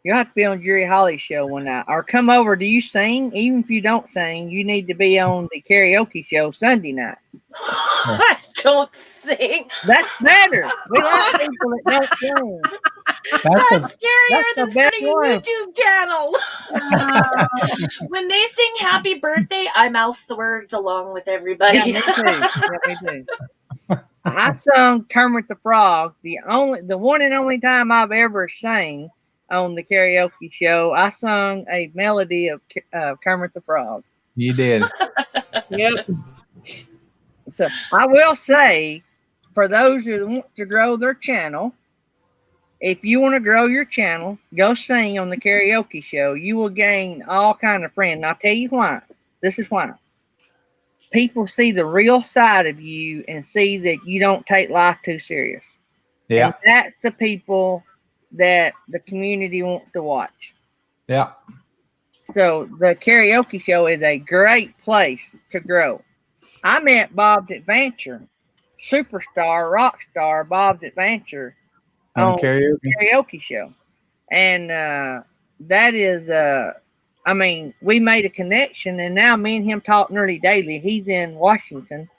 You'll have to be on Jerry Holly's show one night. Or come over. Do you sing? Even if you don't sing, you need to be on the karaoke show Sunday night. I don't sing. That's better. We like people that don't sing. That's That's scarier the than best starting a one. YouTube channel. When they sing happy birthday, I mouth the words along with everybody. Yeah, me too. Yeah, me too. I sung Kermit the Frog. The one and only time I've ever sang on the karaoke show, I sung a melody of Kermit the Frog. you did. Yep. So I will say, for those who want to grow their channel, if you want to grow your channel, go sing on the karaoke show. You will gain all kind of friends. And I'll tell you why. This is why. People see the real side of you and see that you don't take life too serious. Yeah. And that's the people that the community wants to watch. Yeah. So the karaoke show is a great place to grow. I met Bob's Adventure, superstar, rock star Bob's Adventure On on karaoke. the karaoke show. And that is, I mean, we made a connection, and now me and him talk nearly daily. He's in Washington,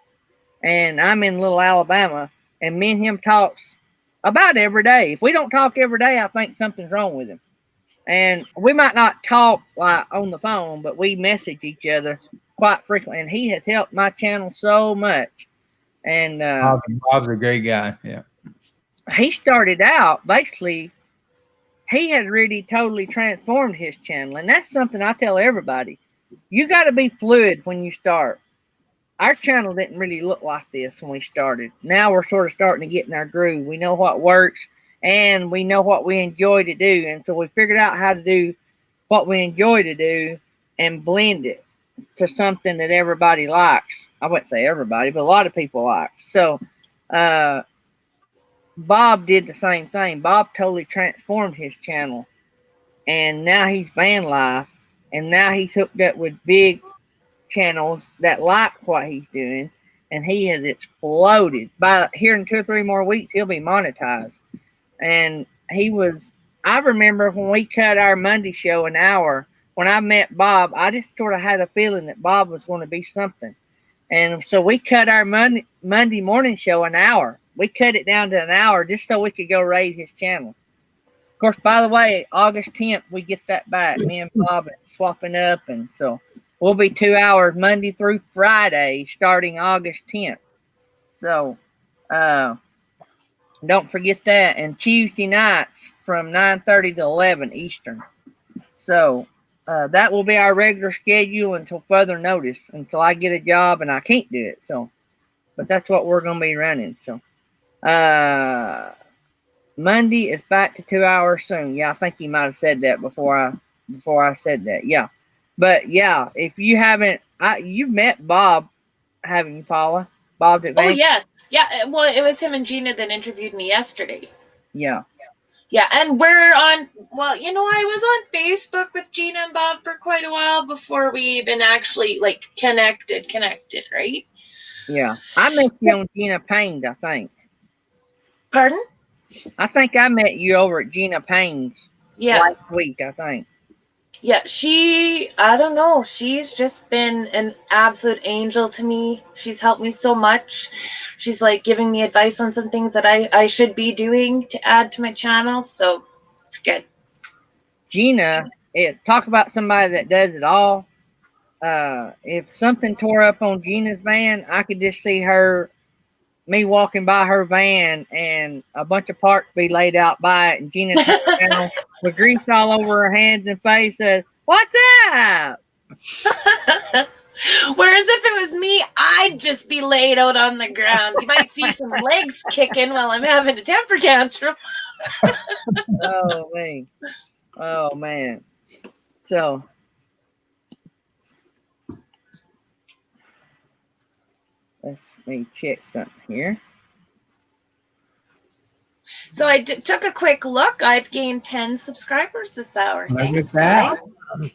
and I'm in Little Alabama, and me and him talks about every day. If we don't talk every day, I think something's wrong with him. And we might not talk like on the phone, but we message each other quite frequently. And he has helped my channel so much. And Bob's a great guy. Yeah. he started out basically, he had really totally transformed his channel. And that's something I tell everybody. You got to be fluid when you start. Our channel didn't really look like this when we started. Now we're sort of starting to get in our groove. We know what works and we know what we enjoy to do. And so we figured out how to do what we enjoy to do and blend it to something that everybody likes. I wouldn't say everybody, but a lot of people like. So Bob did the same thing. Bob totally transformed his channel. And now he's van life. And now he's hooked up with big channels that like what he's doing, and he has exploded. By here in 2 or 3 more weeks, he'll be monetized. And I remember when we cut our Monday show an hour, when I met Bob, I just sort of had a feeling that Bob was going to be something. And so we cut our Monday morning show an hour. We cut it down to an hour just so we could go raise his channel. Of course, by the way, August 10th, we get that back. Me and Bob are swapping up, and so we'll be 2 hours Monday through Friday starting August 10th. So don't forget that. And Tuesday nights from 9:30 to 11 Eastern. So that will be our regular schedule until further notice, until I get a job and I can't do it. So, but that's what we're going to be running. So Monday is back to 2 hours soon. Yeah, I think he might have said that before I said that. Yeah. But yeah, if you haven't, you've met Bob, haven't you, Paula? Bob's Adventure. Oh, yes. Yeah. Well, it was him and Gina that interviewed me yesterday. Yeah. Yeah. And we're on, well, I was on Facebook with Gina and Bob for quite a while before we even actually connected, right? Yeah. I met you on Gina Payne's, I think. Pardon? I think I met you over at Gina Payne's last week, I think. Yeah, I don't know. She's just been an absolute angel to me. She's helped me so much. She's giving me advice on some things that I should be doing to add to my channel. So it's good. Gina, talk about somebody that does it all. If something tore up on Gina's van, I could just see me walking by her van and a bunch of parts be laid out by it, and Gina turned around with grease all over her hands and face, said, "What's up?" Whereas if it was me, I'd just be laid out on the ground. You might see some legs kicking while I'm having a temper tantrum. Oh man. So let me check something here. So I took a quick look. I've gained 10 subscribers this hour. Look Thanks, at that. guys.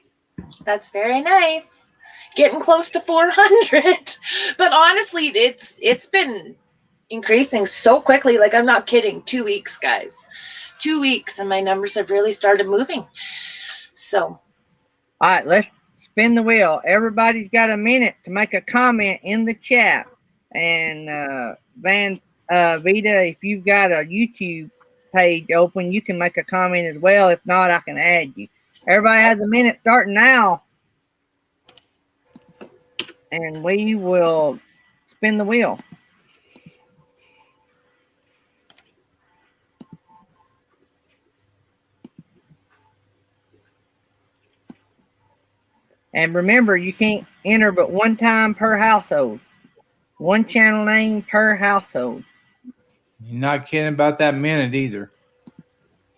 That's very nice. Getting close to 400. But honestly, it's been increasing so quickly. Like, I'm not kidding. 2 weeks, guys. 2 weeks, and my numbers have really started moving. So, All right, let's spin the wheel. Everybody's got a minute to make a comment in the chat. And Vida, if you've got a YouTube page open, you can make a comment as well. If not, I can add you. Everybody has a minute starting now. And we will spin the wheel. And remember, you can't enter but one time per household. One channel name per household. You're not kidding about that minute either.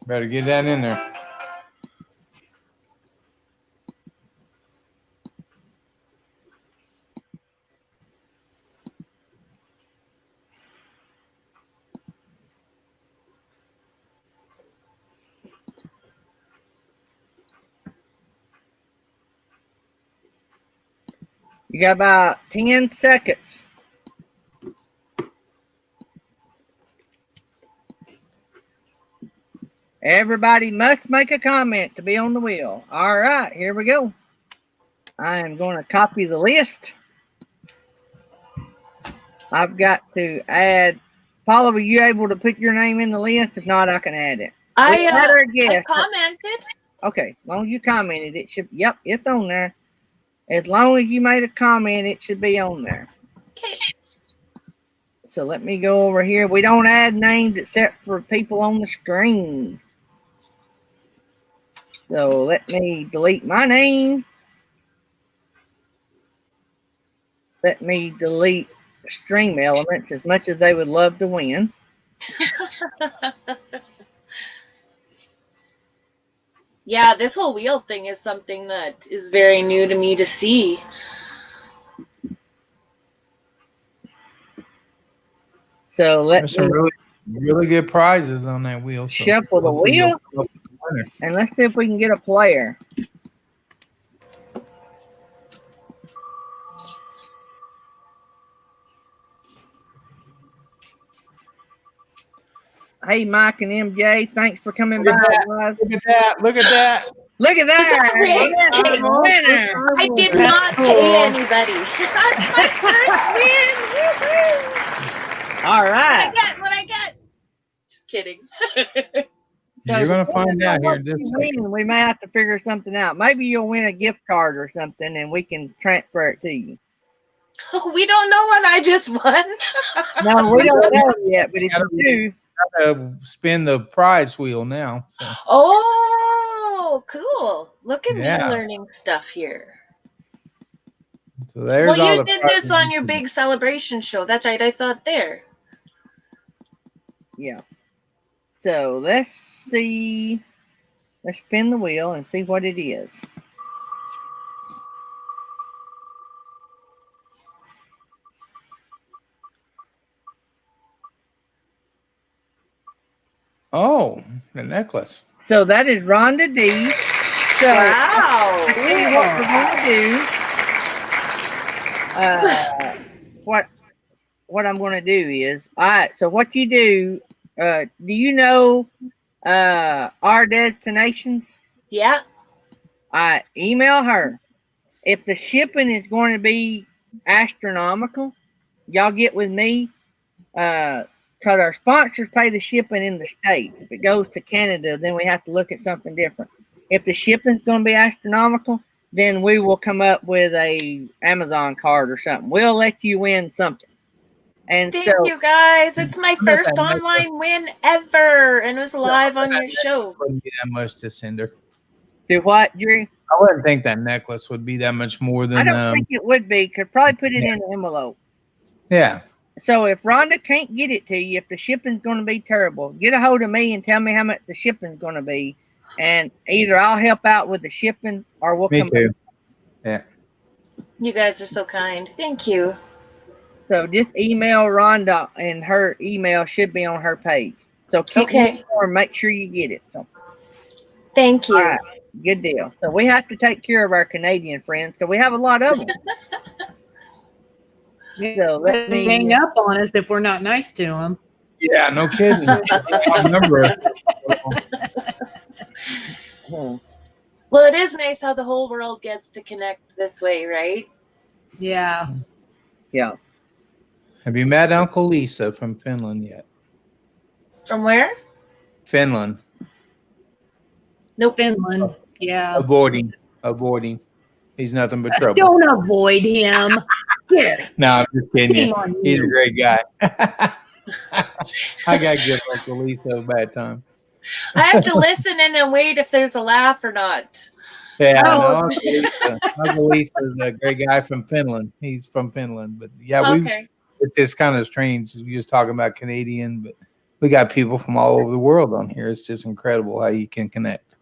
Better get that in there. You got about 10 seconds. Everybody must make a comment to be on the wheel. All right, here we go. I am going to copy the list. I've got to add. Paula, were you able to put your name in the list? If not, I can add it. I guest. commented. Okay, as long as you commented, it should. Yep, it's on there. As long as you made a comment, it should be on there. Okay. So let me go over here. We don't add names except for people on the screen. So let me delete my name. Let me delete Stream Elements as much as they would love to win. Yeah, this whole wheel thing is something that is very new to me to see. So There's some really good prizes on that wheel. So shuffle the wheel, and let's see if we can get a player. Hey, Mike and MJ, thanks for coming by, guys. Look at that. Look at that. Look at that. Winner. I did not pay anybody. That's my first win. All right. What I get? Just kidding. So you're going to find out here in just a second. We may have to figure something out. Maybe you'll win a gift card or something, and we can transfer it to you. We don't know what I just won. No, we don't know yet, but if you do, to spin the prize wheel now. So. Oh, cool. Look at me learning stuff here. So there's all you did this on your big celebration show. That's right. I saw it there. Yeah. So let's see. Let's spin the wheel and see what it is. Oh, the necklace. So that is Rhonda D. So wow. I tell you what we're going to do. What I'm going to do is, all right, so what you do, do you know our destinations? Yeah. All right, email her. If the shipping is going to be astronomical, y'all get with me. Because our sponsors pay the shipping in the States. If it goes to Canada, then we have to look at something different. If the shipping's going to be astronomical, then we will come up with a Amazon card or something. We'll let you win something. And thank you guys. It's my first online win ever, and it was live on your show. Wouldn't be that much to send her. Do what, Drew? I wouldn't think that necklace would be that much more than. I don't think it would be. Could probably put it in an envelope. Yeah. So if Rhonda can't get it to you, if the shipping's going to be terrible, get a hold of me and tell me how much the shipping's going to be, and either I'll help out with the shipping or we'll come. Me too. Yeah. You guys are so kind. Thank you. So just email Rhonda, and her email should be on her page. So keep me Okay. informed. Make sure you get it. So, Thank you. all right, good deal. So we have to take care of our Canadian friends because we have a lot of them. So let me hang up on us if we're not nice to them. Yeah, no kidding. Our number. Well, it is nice how the whole world gets to connect this way, right? Yeah. Yeah. Have you met Uncle Lisa from Finland yet? From where? Finland. Nope. Finland. Yeah. Avoiding. He's nothing but trouble. Don't avoid him. Yeah. No, I'm just kidding Shame you. on He's a you. great guy. I got to give Uncle Lisa a bad time. I have to listen and then wait if there's a laugh or not. Yeah, Oh. no, Uncle Lisa is a great guy from Finland. He's from Finland, but yeah, Okay. it's just kind of strange. We was talking about Canadian, but we got people from all over the world on here. It's just incredible how you can connect.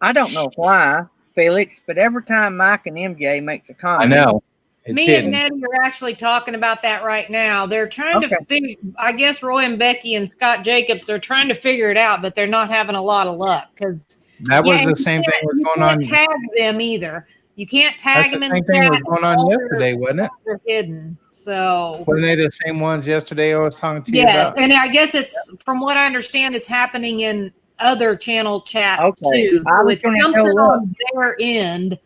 I don't know why, Felix, but every time Mike and MJ makes a I comment, know. It's Me hidden. and Nettie are actually talking about that right now. They're trying to figure, I guess Roy and Becky and Scott Jacobs are trying to figure it out, but they're not having a lot of luck because That was the same thing was going on. You can't tag them either. You can't tag That's them the in same the thing chat. was going on yesterday, wasn't it? They're hidden. So Weren't they the same ones yesterday I was talking to you yes, about? and I guess it's from what I understand, it's happening in other channel chat Okay. too. I So was it's gonna something go look. on their end.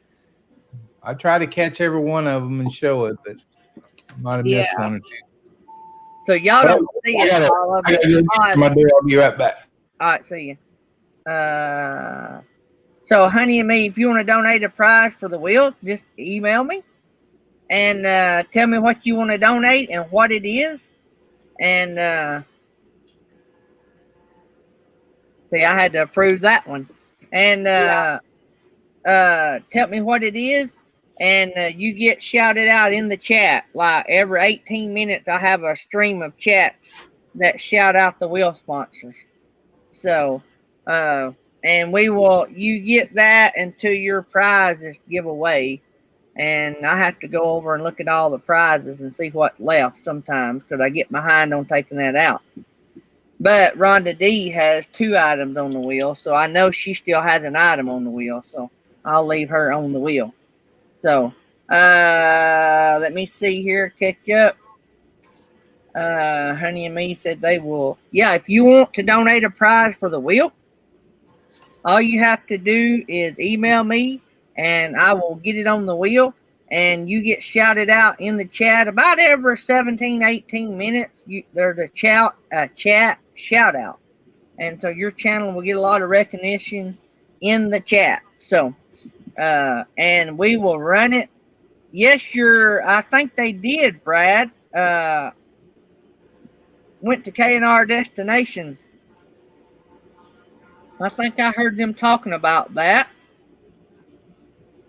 I try to catch every one of them and show it, but I might have missed one or two. So y'all don't see I it. gotta All of go it. get my door. I'll be right back. All right, see you. So Honey and me, if you want to donate a prize for the wheel, just email me and tell me what you want to donate and what it is. And see, I had to approve that one. And tell me what it is, and you get shouted out in the chat. Like every 18 minutes, I have a stream of chats that shout out the wheel sponsors. So, and you get that until your prize is giveaway. And I have to go over and look at all the prizes and see what's left sometimes because I get behind on taking that out. But Rhonda D has 2 items on the wheel, so I know she still has an item on the wheel, so I'll leave her on the wheel. So, let me see here, catch up. Honey and me said they will. Yeah, if you want to donate a prize for the wheel, all you have to do is email me and I will get it on the wheel and you get shouted out in the chat about every 17, 18 minutes. There's a chat shout out. And so your channel will get a lot of recognition in the chat. So, and we will run it. Yes, I think they did, Brad. Went to K&R Destination. I think I heard them talking about that.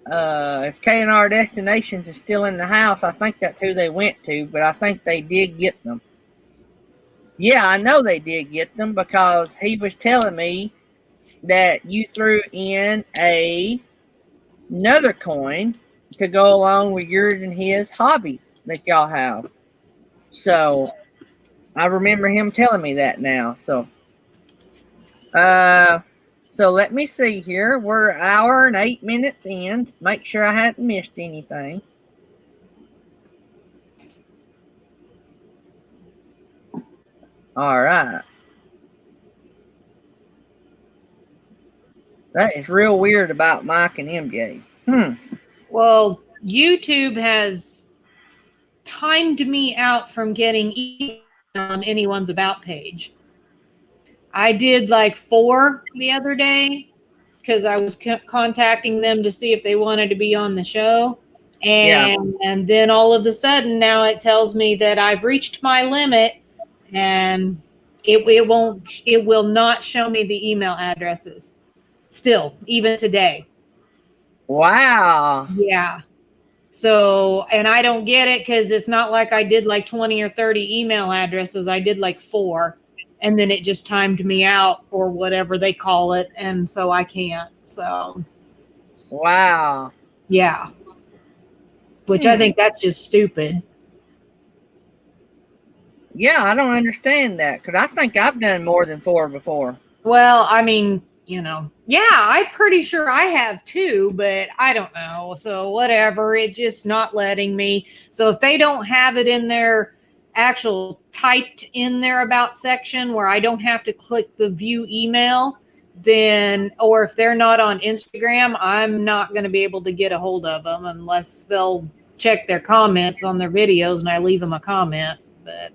If K&R Destinations is still in the house, I think that's who they went to, but I think they did get them. Yeah, I know they did get them because he was telling me that you threw in another coin to go along with yours and his hobby that y'all have. So I remember him telling me that now. So let me see here. We're an hour and 8 minutes in. Make sure I hadn't missed anything. All right. That is real weird about Mike and MJ. Well, YouTube has timed me out from getting email on anyone's about page. I did like 4 the other day because I was contacting them to see if they wanted to be on the show. And then all of a sudden now it tells me that I've reached my limit and it will not show me the email addresses still, even today. Wow. Yeah. So, and I don't get it because it's not like I did like 20 or 30 email addresses. I did like 4 and then it just timed me out or whatever they call it. And so I can't. So, wow. Yeah. Which I think that's just stupid. Yeah, I don't understand that because I think I've done more than 4 before. Well, I mean, yeah, I'm pretty sure I have too, but I don't know. So whatever, it's just not letting me. So if they don't have it in their actual typed in their about section where I don't have to click the view email, then, or if they're not on Instagram, I'm not going to be able to get a hold of them unless they'll check their comments on their videos and I leave them a comment. But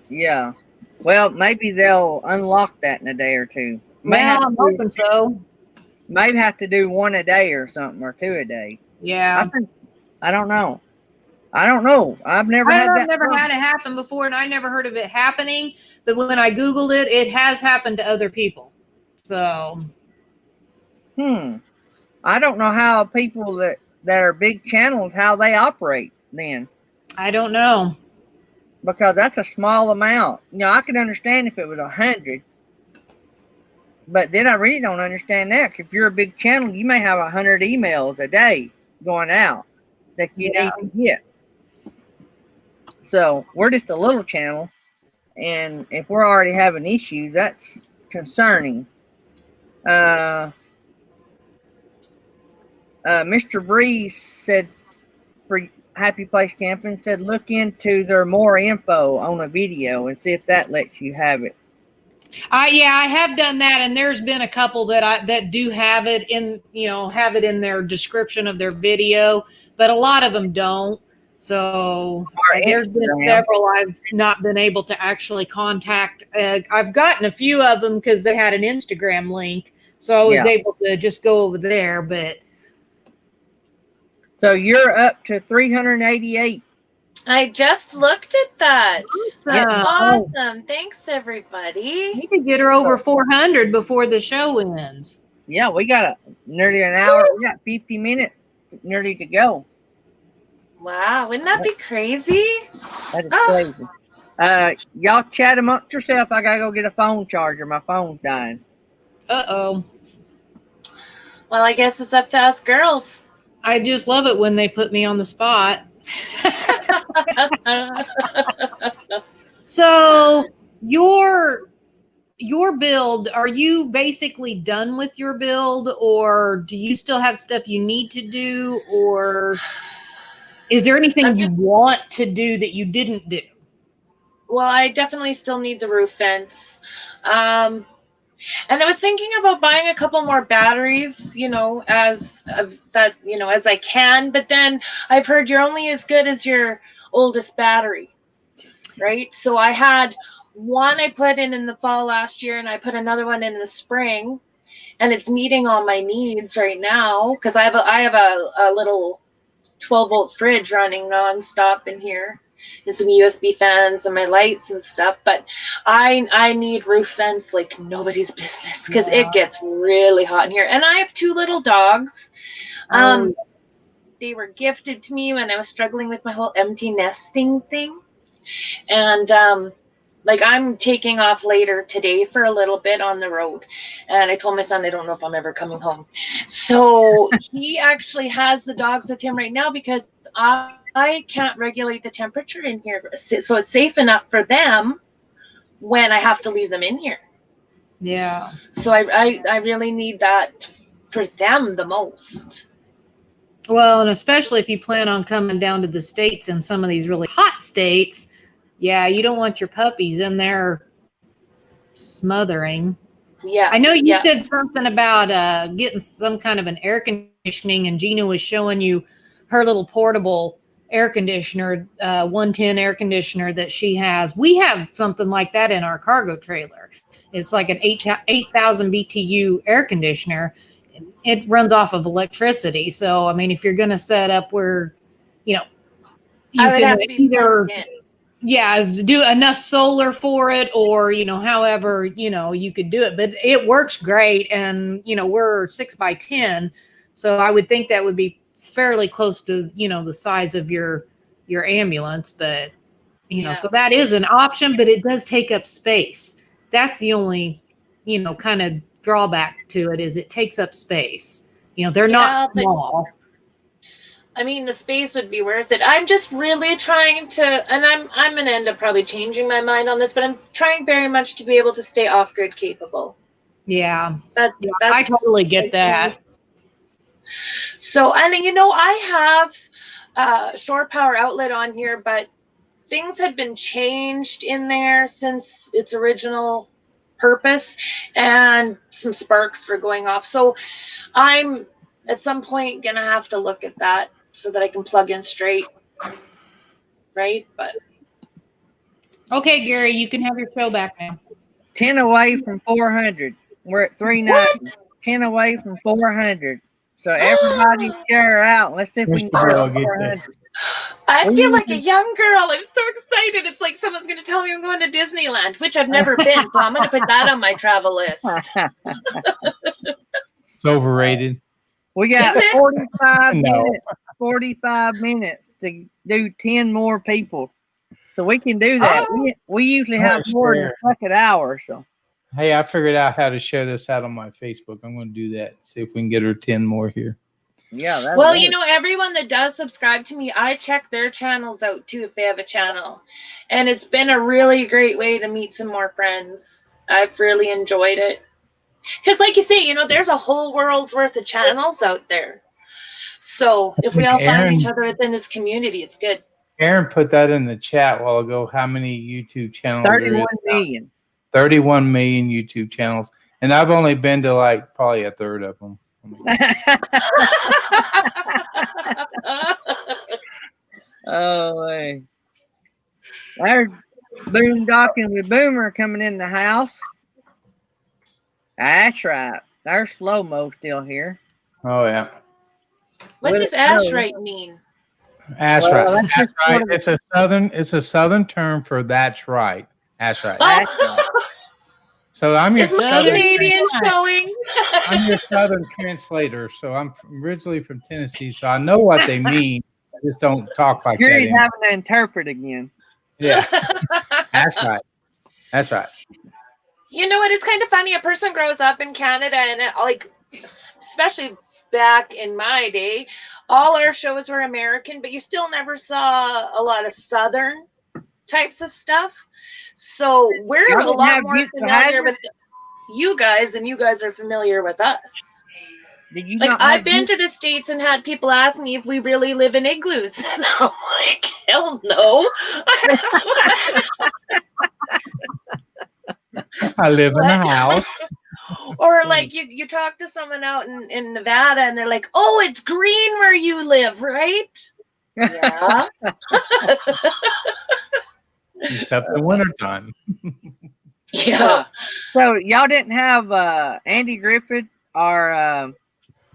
Yeah. Well, maybe they'll unlock that in a day or two. yeah, I'm hoping so. Maybe have to do 1 a day or something, or 2 a day. Yeah. I don't know. I've never had that. I've never had it happen before, and I never heard of it happening. But when I Googled it, it has happened to other people. So, I don't know how people that are big channels, how they operate then. I don't know. Because that's a small amount. I could understand if it was 100. But then I really don't understand that. 'Cause if you're a big channel, you may have 100 emails a day going out that you need to get. So we're just a little channel. And if we're already having issues, that's concerning. Mr. Breeze said for Happy Place Camping, said look into their more info on a video and see if that lets you have it. Yeah, I have done that, and there's been a couple that do have it in, have it in their description of their video, but a lot of them don't. So there's been several I've not been able to actually contact. I've gotten a few of them because they had an Instagram link, so I was able to just go over there. But so you're up to 388. I just looked at that. That's awesome. Thanks, everybody. You could get her over 400 before the show ends. Yeah, we got nearly an hour. We got 50 minutes nearly to go. Wow, wouldn't that be crazy? That is crazy. Y'all chat amongst yourself. I gotta go get a phone charger. My phone's dying. Uh-oh. Well, I guess it's up to us girls. I just love it when they put me on the spot. So your build, are you basically done with your build, or do you still have stuff you need to do, or is there anything you want to do that you didn't do? Well, I definitely still need the roof fence. And I was thinking about buying a couple more batteries, as I can. But then I've heard you're only as good as your oldest battery, right? So I had one I put in the fall last year, and I put another one in the spring, and it's meeting all my needs right now because I have a little 12-volt fridge running nonstop in here. And some USB fans and my lights and stuff, but I need roof fence like nobody's business because it gets really hot in here. And I have 2 little dogs. They were gifted to me when I was struggling with my whole empty nesting thing. And I'm taking off later today for a little bit on the road. And I told my son I don't know if I'm ever coming home. So he actually has the dogs with him right now because I can't regulate the temperature in here. So it's safe enough for them when I have to leave them in here. Yeah. So I really need that for them the most. Well, and especially if you plan on coming down to the States in some of these really hot states, you don't want your puppies in there smothering. Yeah. I know you said something about getting some kind of an air conditioning, and Gina was showing you her little portable air conditioner, 110 air conditioner that she has. We have something like that in our cargo trailer. It's like an 8,000 BTU air conditioner. It runs off of electricity. So, I mean, if you're going to set up where, you can either, do enough solar for it, or, however, you could do it. But it works great. And, we're 6x10. So I would think that would be fairly close to, the size of your ambulance. But, so that is an option, but it does take up space. That's the only, kind of drawback to it, is it takes up space. They're not small. I mean, the space would be worth it. I'm just really trying to, and I'm gonna end up probably changing my mind on this, but I'm trying very much to be able to stay off-grid capable. Yeah. That's I totally get that. So, and I have shore power outlet on here, but things had been changed in there since its original purpose, and some sparks were going off. So I'm at some point gonna have to look at that so that I can plug in straight. Right? But Okay, Gary, you can have your show back now. 10 away from 400. We're at 390. 10 away from 400. So everybody share out. Let's see if we can get 400. I feel like a young girl. I'm so excited. It's like someone's going to tell me I'm going to Disneyland, which I've never been. So I'm going to put that on my travel list. It's overrated. We got 45 minutes. 45 minutes to do 10 more people. So we can do that. We usually have more than a fucking hour. So hey, I figured out how to share this out on my Facebook. I'm going to do that. See if we can get her 10 more here. Yeah. Well, everyone that does subscribe to me, I check their channels out too if they have a channel. And it's been a really great way to meet some more friends. I've really enjoyed it. Because like you say, there's a whole world's worth of channels out there. So if we all find each other within this community, it's good. Aaron put that in the chat a while ago, how many YouTube channels 31 million. 31 million YouTube channels. And I've only been to like probably a third of them. Oh, hey. There's Boondocking with Boomer coming in the house. That's right. There's slow-mo still here. Oh, yeah. What does ash right mean? That's right. That's right. It's a southern term for that's right. That's right. That's right. So I'm your Canadian showing. I'm your southern translator. So I'm originally from Tennessee, so I know what they mean. I just don't talk like Gary's that. having to interpret again. Yeah. That's right. That's right. You know what? It's kind of funny. A person grows up in Canada, and especially back in my day, all our shows were American, but you still never saw a lot of Southern types of stuff. So we're a lot more familiar with you guys, and you guys are familiar with us. Did you I've been to the States and had people ask me if we really live in igloos. And I'm like, hell no. I live in a house. Or like you talk to someone out in Nevada and they're like, oh, it's green where you live, right? Yeah. Except in wintertime. Yeah. So y'all didn't have Andy Griffith or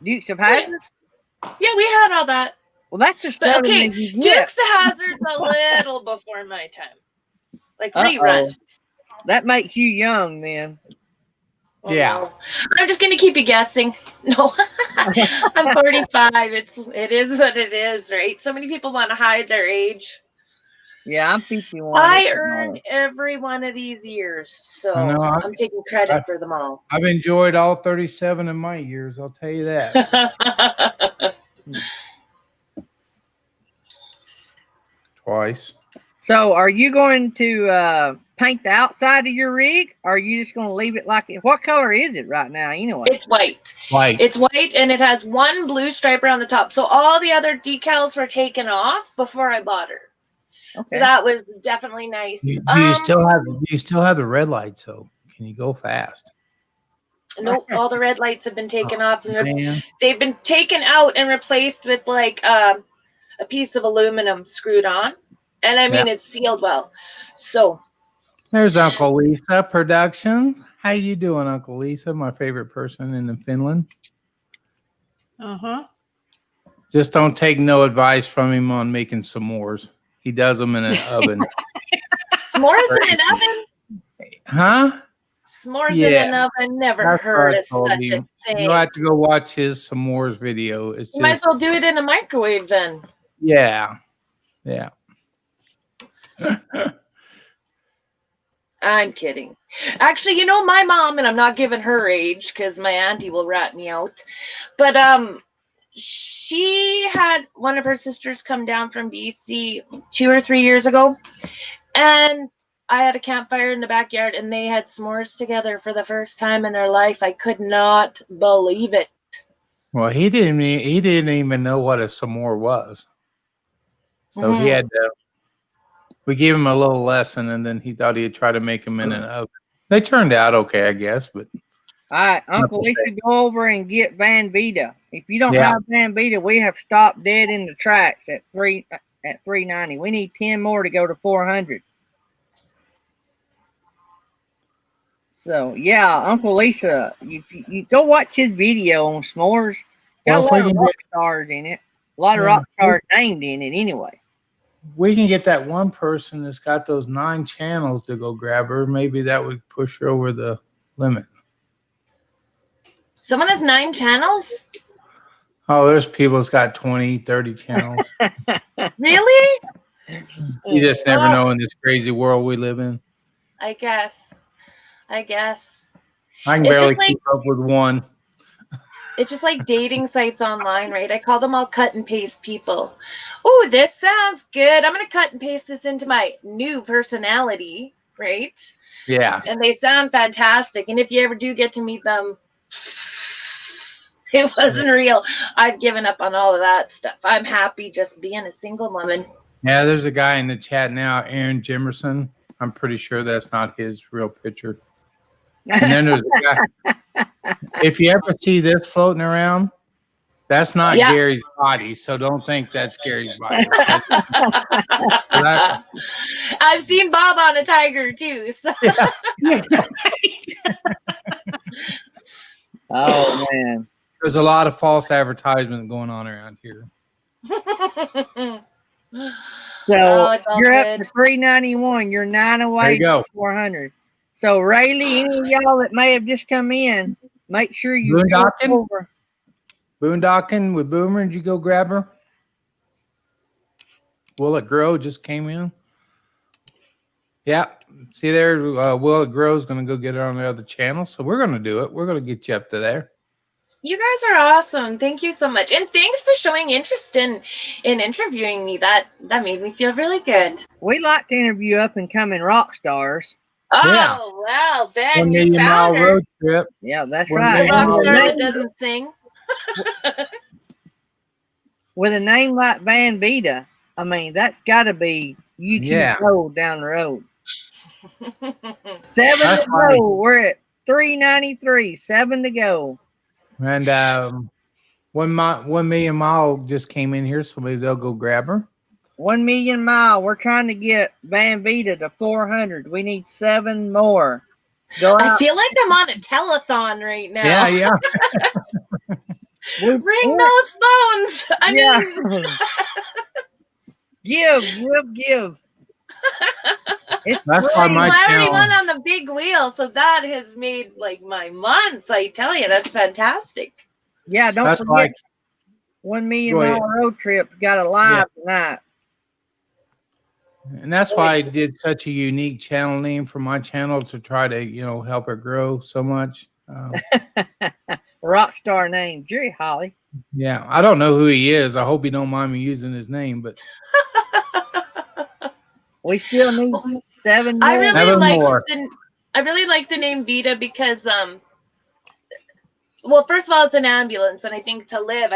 Dukes of Hazzard? Yeah, we had all that. Well, that's just okay. Dukes of Hazzard's a little before my time. Like reruns. That makes you young then. Yeah. No. I'm just gonna keep you guessing. No. I'm 45. It is what it is, right? So many people want to hide their age. Yeah, I'm 51. I earned every one of these years, so I'm taking credit for them all. I've enjoyed all 37 of my years, I'll tell you that. Twice. So are you going to paint the outside of your rig, or are you just going to leave it like it? What color is it right now? It's white. It's white, and it has one blue stripe around the top. So all the other decals were taken off before I bought her. Okay. So that was definitely nice. Do you still have the red lights though? Can you go fast? Nope, all the red lights have been taken off, and they've been taken out and replaced with like a piece of aluminum screwed on. And I mean, it's sealed well. So there's Uncle Lisa Productions. How you doing, Uncle Lisa? My favorite person in Finland. Just don't take no advice from him on making s'mores. He does them in an oven. S'mores in an oven? Huh? S'mores in an oven. Never heard of such a thing. You'll have to go watch his s'mores video. You might as well do it in a microwave then. Yeah. Yeah. I'm kidding. Actually, my mom, and I'm not giving her age because my auntie will rat me out, but she had one of her sisters come down from BC 2 or 3 years ago, and I had a campfire in the backyard, and they had s'mores together for the first time in their life. I could not believe it. Well, he didn't even know what a s'more was. So he had to, we gave him a little lesson, and then he thought he'd try to make them in an oven. They turned out okay, I guess, but All right, Uncle Lisa, go over and get Van Vida. If you don't Yeah. have Van Vida, we have stopped dead in the tracks at 390. We need 10 more to go to 400. So yeah, Uncle Lisa, you go watch his video on s'mores. Got Well, if a we lot of can rock stars in it. A lot of Yeah. rock stars named in it anyway. we can get that one person that's got those 9 channels to go grab her. Maybe that would push her over the limit. Someone has 9 channels? Oh, there's people that's got 20, 30 channels. Really? You just never Oh. know in this crazy world we live in. I guess. I can It's barely just like- keep up with one. It's just like dating sites online, right? I call them all cut and paste people. Oh, this sounds good. I'm going to cut and paste this into my new personality, right? Yeah. And they sound fantastic. And if you ever do get to meet them, it wasn't real. I've given up on all of that stuff. I'm happy just being a single woman. Yeah, there's a guy in the chat now, Aaron Jimerson. I'm pretty sure that's not his real picture. And then there's a guy. If you ever see this floating around, that's not Yeah. Gary's body, so don't think that's Gary's body. I've seen Bob on a tiger too. So. Oh man. There's a lot of false advertisement going on around here. So it's all you're good. up to 391. You're 9 There away you go. from 400. So Rayleigh, any of y'all that may have just come in, make sure you go Boondocking? over. Boondocking with Boomer, did you go grab her? Will It Grow just came in. Yeah. See there, Will It Grow is going to go get her on the other channel. So we're going to do it. We're going to get you up to there. You guys are awesome. Thank you so much. And thanks for showing interest in interviewing me. That made me feel really good. We like to interview up and coming rock stars. Oh, Yeah. well, Ben, 1 you million mile found her. road trip. Yeah, that's 1 right. million A rock And mile with a star road that name- doesn't sing. with a name like Van Vida, I mean, that's got to be YouTube Yeah. Gold down the road. 7 That's to go. We're at 393. 7 to go. And 1 million mile just came in here, so maybe they'll go grab her. 1 million mile. We're trying to get Van Vida to 400. We need 7 more. Go I out. feel like I'm on a telethon right now. Yeah. Ring those phones. I mean, give. It's That's why free. my I already channel. won on the big wheel, so that has made like my month. I tell you, that's fantastic. Yeah, don't That's forget why 1 million Go ahead. mile road trip. Got a live tonight. And that's why I did such a unique channel name for my channel to try to, help her grow so much. Rock star name, Jerry Holly. Yeah, I don't know who he is. I hope he don't mind me using his name, but We still need 7 more. I really Seven like more. the name Vida because well, first of all, it's an ambulance, and I think to live.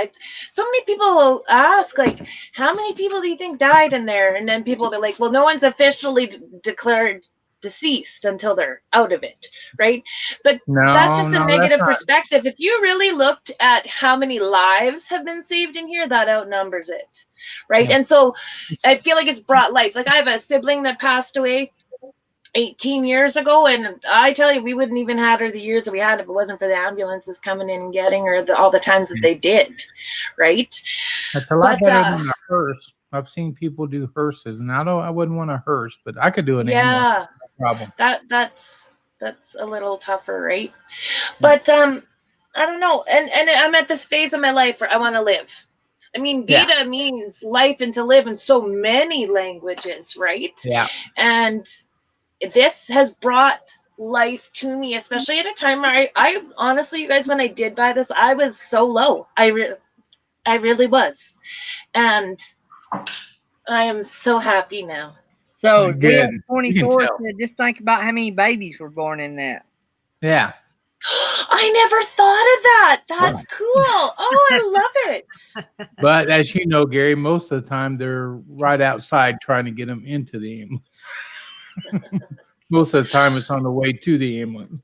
So many people will ask, like, how many people do you think died in there? And then people will be like, well, no one's officially declared deceased until they're out of it, right? But that's just a negative perspective. If you really looked at how many lives have been saved in here, that outnumbers it, right? Yeah. And so I feel like it's brought life. Like I have a sibling that passed away 18 years ago, and I tell you, we wouldn't even had her the years that we had if it wasn't for the ambulances coming in and getting her all the times that they did, right? It's a lot better than a hearse. I've seen people do hearses, and I wouldn't want a hearse, but I could do an ambulance. No problem. That's a little tougher, right? But I don't know, and I'm at this phase of my life where I want to live. I mean, Vida means life and to live in so many languages, right? Yeah. And this has brought life to me, especially at a time where I honestly, you guys, when I did buy this, I was so low. I really was. And I am so happy now. So Good. June You can 24th, tell. just think about how many babies were born in that. Yeah. I never thought of that. That's cool. Oh, I love it. But as you know, Gary, most of the time they're right outside trying to get them into the ambulance. Most of the time it's on the way to the ambulance.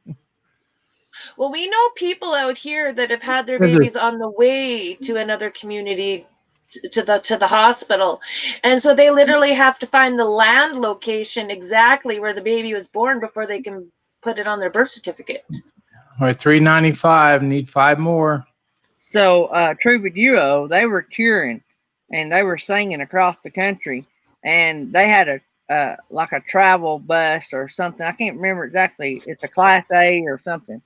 Well, we know people out here that have had their babies on the way to another community to the hospital. And so they literally have to find the land location exactly where the baby was born before they can put it on their birth certificate. All right, $3.95. Need 5 more. So Trooper Duo, they were touring and they were singing across the country, and they had a like a travel bus or something. I can't remember exactly. It's a Class A or something.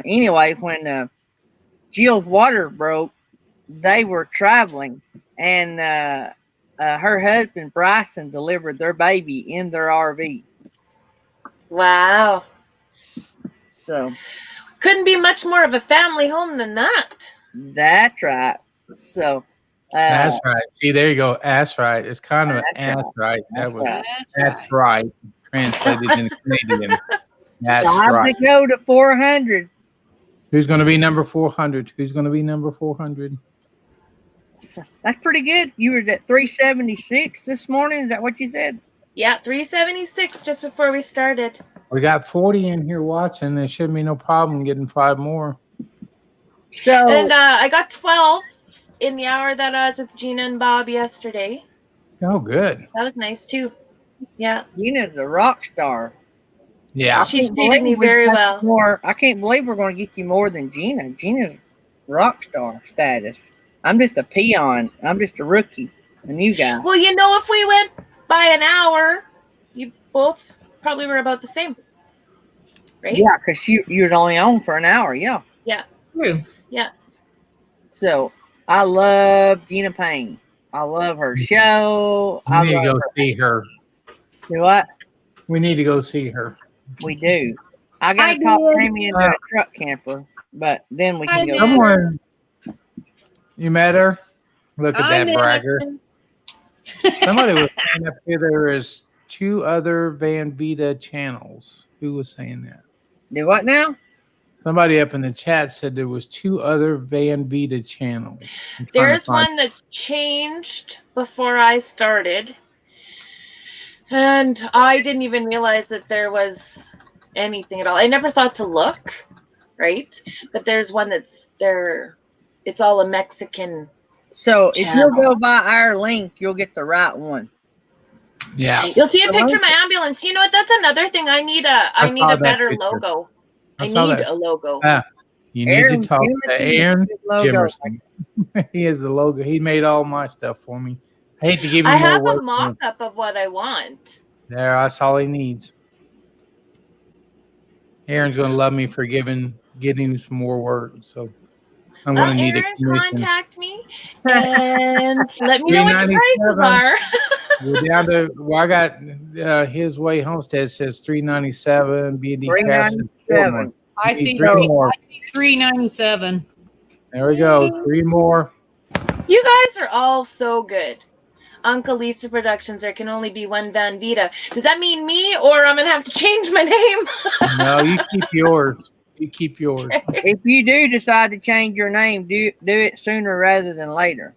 Anyway, when Jill's water broke, they were traveling, and her husband Bryson delivered their baby in their RV. Wow. So Couldn't be much more of a family home than that. that's right. So That's right. See, there you go. That's right. It's kind of an That's ass right. That's That was right. that's right. Translated in Canadian. That's Time right. to go to 400. Who's going to be number 400? Who's going to be number 400? So that's pretty good. You were at 376 this morning. Is that what you said? Yeah, 376 just before we started. We got 40 in here watching. There shouldn't be no problem getting 5 more. So And I got 12 in the hour that I was with Gina and Bob yesterday. Oh, good. That was nice too. Yeah. Gina's a rock star. Yeah. She's can't treated me believe we very got well. I can't believe we're going to get you more than Gina. Gina's rock star status. I'm just a peon. I'm just a rookie. A new guy. Well, you know, if we went by an hour, you both probably were about the same. Right? Yeah, because you was only on for an hour. Yeah. Yeah. True. Yeah. So I love Gina Payne. I love her show. We need to go see her. You know what? We need to go see her. We do. I got I to talk did. Tammy into a truck camper, but then we can I go. did. Someone, you met her? Look at I that bragger. Somebody was saying up here there is 2 other Van Vida channels. Who was saying that? Do what now? Somebody up in the chat said there was 2 other Van Vida channels. There's one that's changed before I started. And I didn't even realize that there was anything at all. I never thought to look, right? But there's one that's there. It's all a Mexican. So if Channel. you'll go by our link, you'll get the right one. Yeah. You'll see a picture of my ambulance. You know what? That's another thing. I need saw a that better picture. logo. I saw need that. a logo. You need Aaron to talk Jimerson to Aaron is his logo. Jimerson. He has the logo. He made all my stuff for me. I hate to give you I more have work. a mock-up of what I want. There, that's all he needs. Aaron's going to love me for getting him some more work. So I'm going to need a Aaron, commission. contact me and let me know what your prices are. We're down to. Well, I got his way homestead says $3.97. B&D cash $3.97. I see 3 more. $3.97. There we go. 3 more. You guys are all so good. Uncle Lisa Productions, there can only be one Van Vida. Does that mean me, or I'm going to have to change my name? No, you keep yours. You keep yours. If you do decide to change your name, do it sooner rather than later.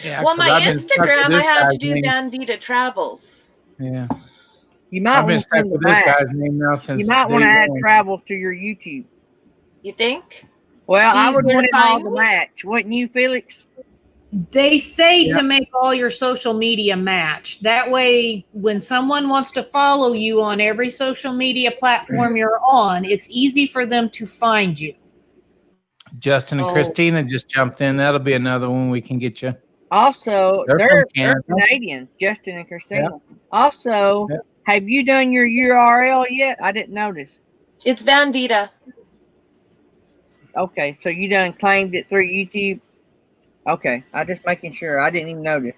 Yeah, Well, 'cause my I've been stuck with Instagram, this I had guy's to do name. Van Vida Travels. Yeah. You might I've been want to stuck send with it this back. guy's name now since You might want to day add one. travels to your YouTube. You think? Well, I would Easier want to it all find to me? match, wouldn't you, Felix? They say Yeah. to make all your social media match. That way, when someone wants to follow you on every social media platform you're on, it's easy for them to find you. Justin and Oh. Christina just jumped in. That'll be another one we can get you. Also, They're they're from Canada. Canadian, Justin and Christina. Also, Yep. have you done your URL yet? I didn't notice. It's Van Vida. Okay, so you done claimed it through YouTube? Okay, I just making sure. I didn't even notice.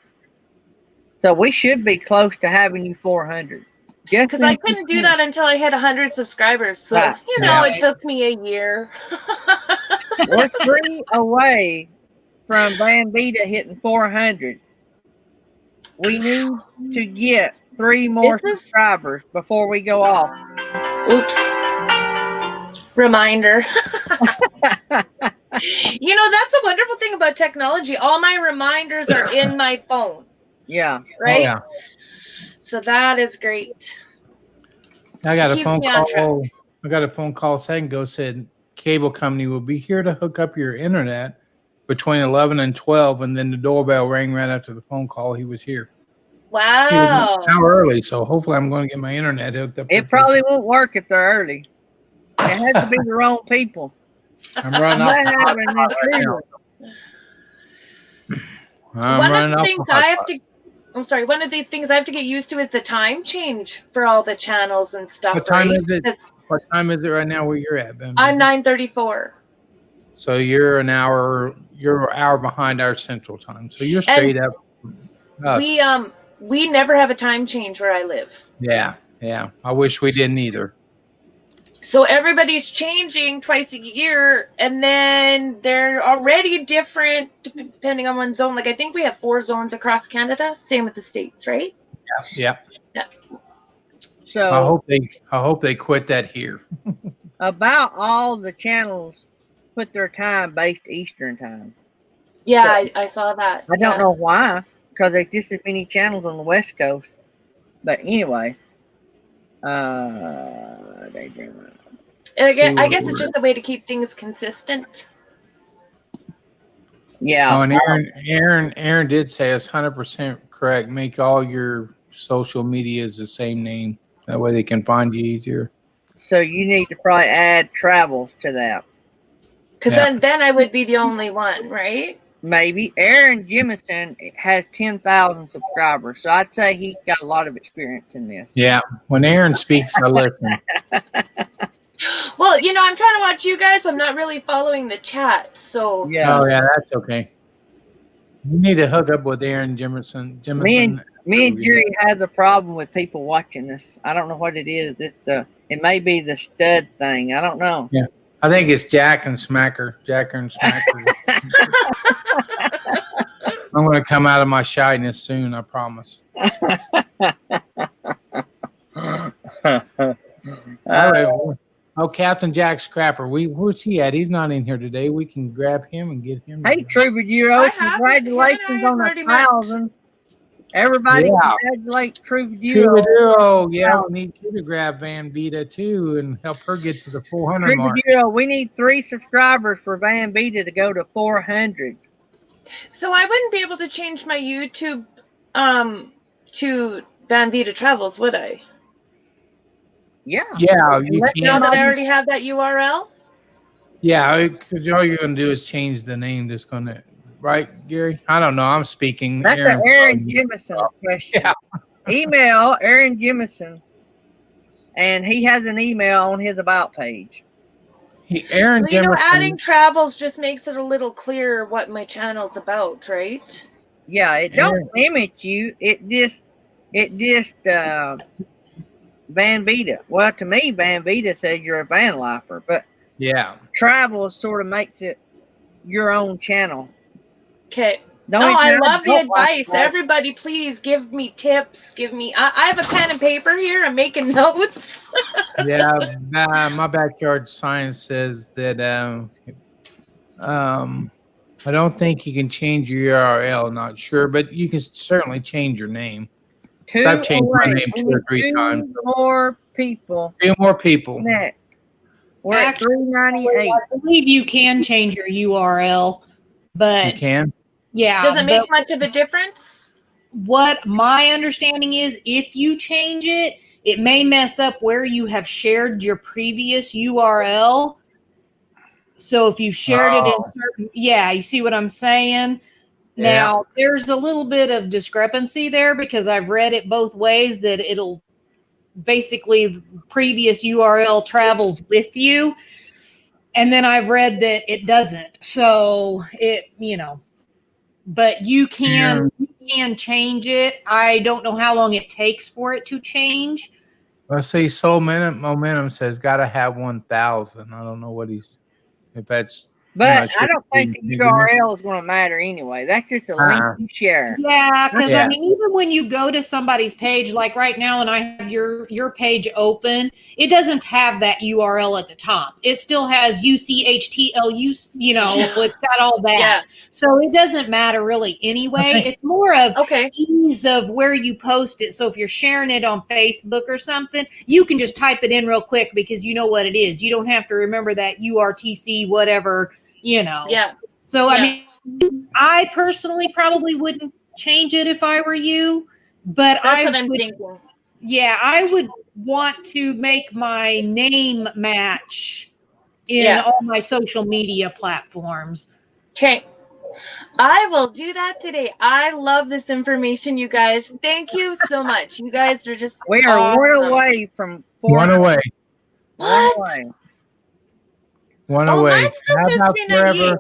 So we should be close to having you 400. Because I couldn't do that until I hit 100 subscribers. So, Right. you know, Yeah. it took me a year. We're 3 away from Van Vida hitting 400. We need to get 3 more subscribers before we go off. Oops. Reminder. You know, that's a wonderful thing about technology. All my reminders are in my phone. Yeah. Right? Oh, yeah. So that is great. I got a Keeps phone me on call. I got a phone call a second ago, said cable company will be here to hook up your internet between 11 and 12, and then the doorbell rang right after the phone call. He was here. Wow. An hour early, so hopefully I'm going to get my internet hooked up. It probably won't work if they're early. It has to be the wrong people. I'm running off. One of the things I have to one of the things I have to get used to is the time change for all the channels and stuff. What time is it? What time is it right now where you're at, Ben? I'm 9:34. So you're an hour behind our central time. So you're straight up. We never have a time change where I live. Yeah. I wish we didn't either. So everybody's changing twice a year, and then they're already different depending on one zone. Like I think we have 4 zones across Canada. Same with the States, right? Yeah. So I hope they quit that here. About all the channels put their time based Eastern time. Yeah, so, I saw that. I don't know why, because there's just as many channels on the West Coast. But anyway, I guess it's just a way to keep things consistent. Yeah. Oh, and Aaron did say it's 100% correct. Make all your social medias the same name. That way they can find you easier. So you need to probably add travels to that. Because then I would be the only one, right? Maybe. Aaron Jemison has 10,000 subscribers, so I'd say he's got a lot of experience in this. Yeah. When Aaron speaks, I listen. Well, you know, I'm trying to watch you guys, so I'm not really following the chat. So yeah. Oh yeah, that's okay. You need to hook up with Aaron Jemison. Me and Jerry has a problem with people watching us. I don't know what it is. It may be the stud thing. I don't know. Yeah. I think it's Jack and Smacker. I'm going to come out of my shyness soon, I promise. All right. Oh, Captain Jack Scrapper. Where's he at? He's not in here today. We can grab him and get him. Hey, Troubadour, congratulations on 1,000. Everybody congratulate Troubadour. Yeah, we need you to grab Van Vida too and help her get to the 400 mark. We need 3 subscribers for Van Vida to go to 400. So I wouldn't be able to change my YouTube to Van Vida Travels, would I? Yeah. Yeah, you can. Now that I already have that URL? Yeah, because all you're going to do is change the name. That's going to, right, Gary? I don't know. I'm speaking. That's an Aaron Jemison question. Yeah. Email Aaron Jemison, and he has an email on his about page. Aaron Jemison. Adding travels just makes it a little clearer what my channel's about, right? Yeah, it don't limit you. It just Van Vida. Well, to me, Van Vida says you're a van lifer, but yeah, travel sort of makes it your own channel. Okay. I love the advice. Everybody, please give me tips. I have a pen and paper here. I'm making notes. Yeah, my backyard sign says that I don't think you can change your URL. Not sure, but you can certainly change your name. I've changed my name 2 or 3 times. 2 more people. 2 more people. Next. We're at 398. I believe you can change your URL, but you can. Yeah. Does it make much of a difference? What my understanding is, if you change it, it may mess up where you have shared your previous URL. So if you shared it in certain, you see what I'm saying? Now, there's a little bit of discrepancy there because I've read it both ways, that it'll basically previous URL travels with you. And then I've read that it doesn't. So but you can change it. I don't know how long it takes for it to change. Let's see. Soul Momentum says got to have 1,000. I don't know if that's But sure I don't think the URL is going to matter anyway. That's just a link you share. Yeah, because Yeah. I mean, even when you go to somebody's page, like right now, and I have your page open, it doesn't have that URL at the top. It still has UCHTLU. You know, it's got all that. Yeah. So it doesn't matter really anyway. Okay. It's more of Okay. ease of where you post it. So if you're sharing it on Facebook or something, you can just type it in real quick because you know what it is. You don't have to remember that URTC whatever. You know. Yeah. So Yeah. I mean, I personally probably wouldn't change it if I were you, but That's what I'm thinking. Yeah, I would want to make my name match in all my social media platforms. Okay. I will do that today. I love this information, you guys. Thank you so much. You guys are just We are awesome. one away from One away. What? One Oh, away. mine still says 398.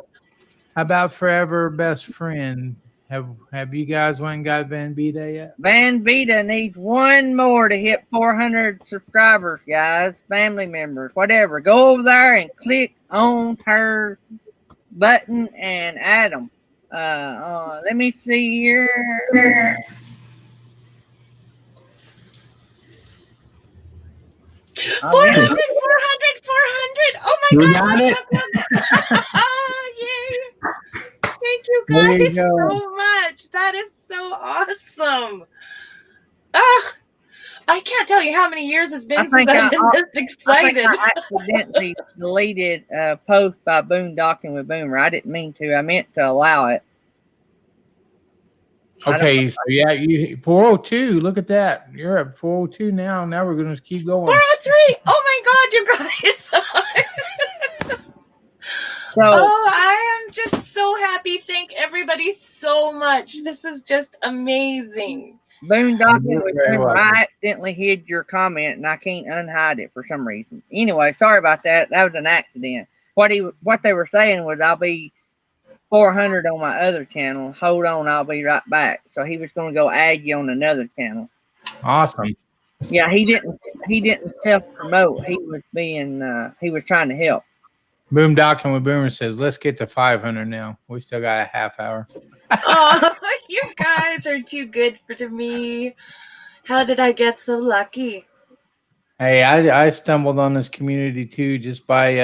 How about forever best friend? Have you guys went and got Van Vida yet? Van Vida needs one more to hit 400 subscribers, guys, family members, whatever. Go over there and click on her button and add them. Let me see here. 400. Oh my We God. got it. Yay. Thank you There you guys go. so much. That is so awesome. Ah, I can't tell you how many years it's been since I've been this excited. I accidentally deleted a post by Boondocking with Boomer. I didn't mean to. I meant to allow it. Okay, so yeah, you 402. Look at that. You're at 402 now. Now we're gonna keep going. 403. Oh my God, you guys. I am just so happy. Thank everybody so much. This is just amazing. Boondocking with Boomer. I accidentally hid your comment and I can't unhide it for some reason. Anyway, sorry about that. That was an accident. What they were saying was I'll be 400 on my other channel. Hold on, I'll be right back. So he was going to go add you on another channel. Awesome. Yeah, he didn't self promote. He was trying to help. Boondocking with Boomer says, let's get to 500 now. We still got a half hour. Oh, you guys are too good for me. How did I get so lucky? Hey, I stumbled on this community too just by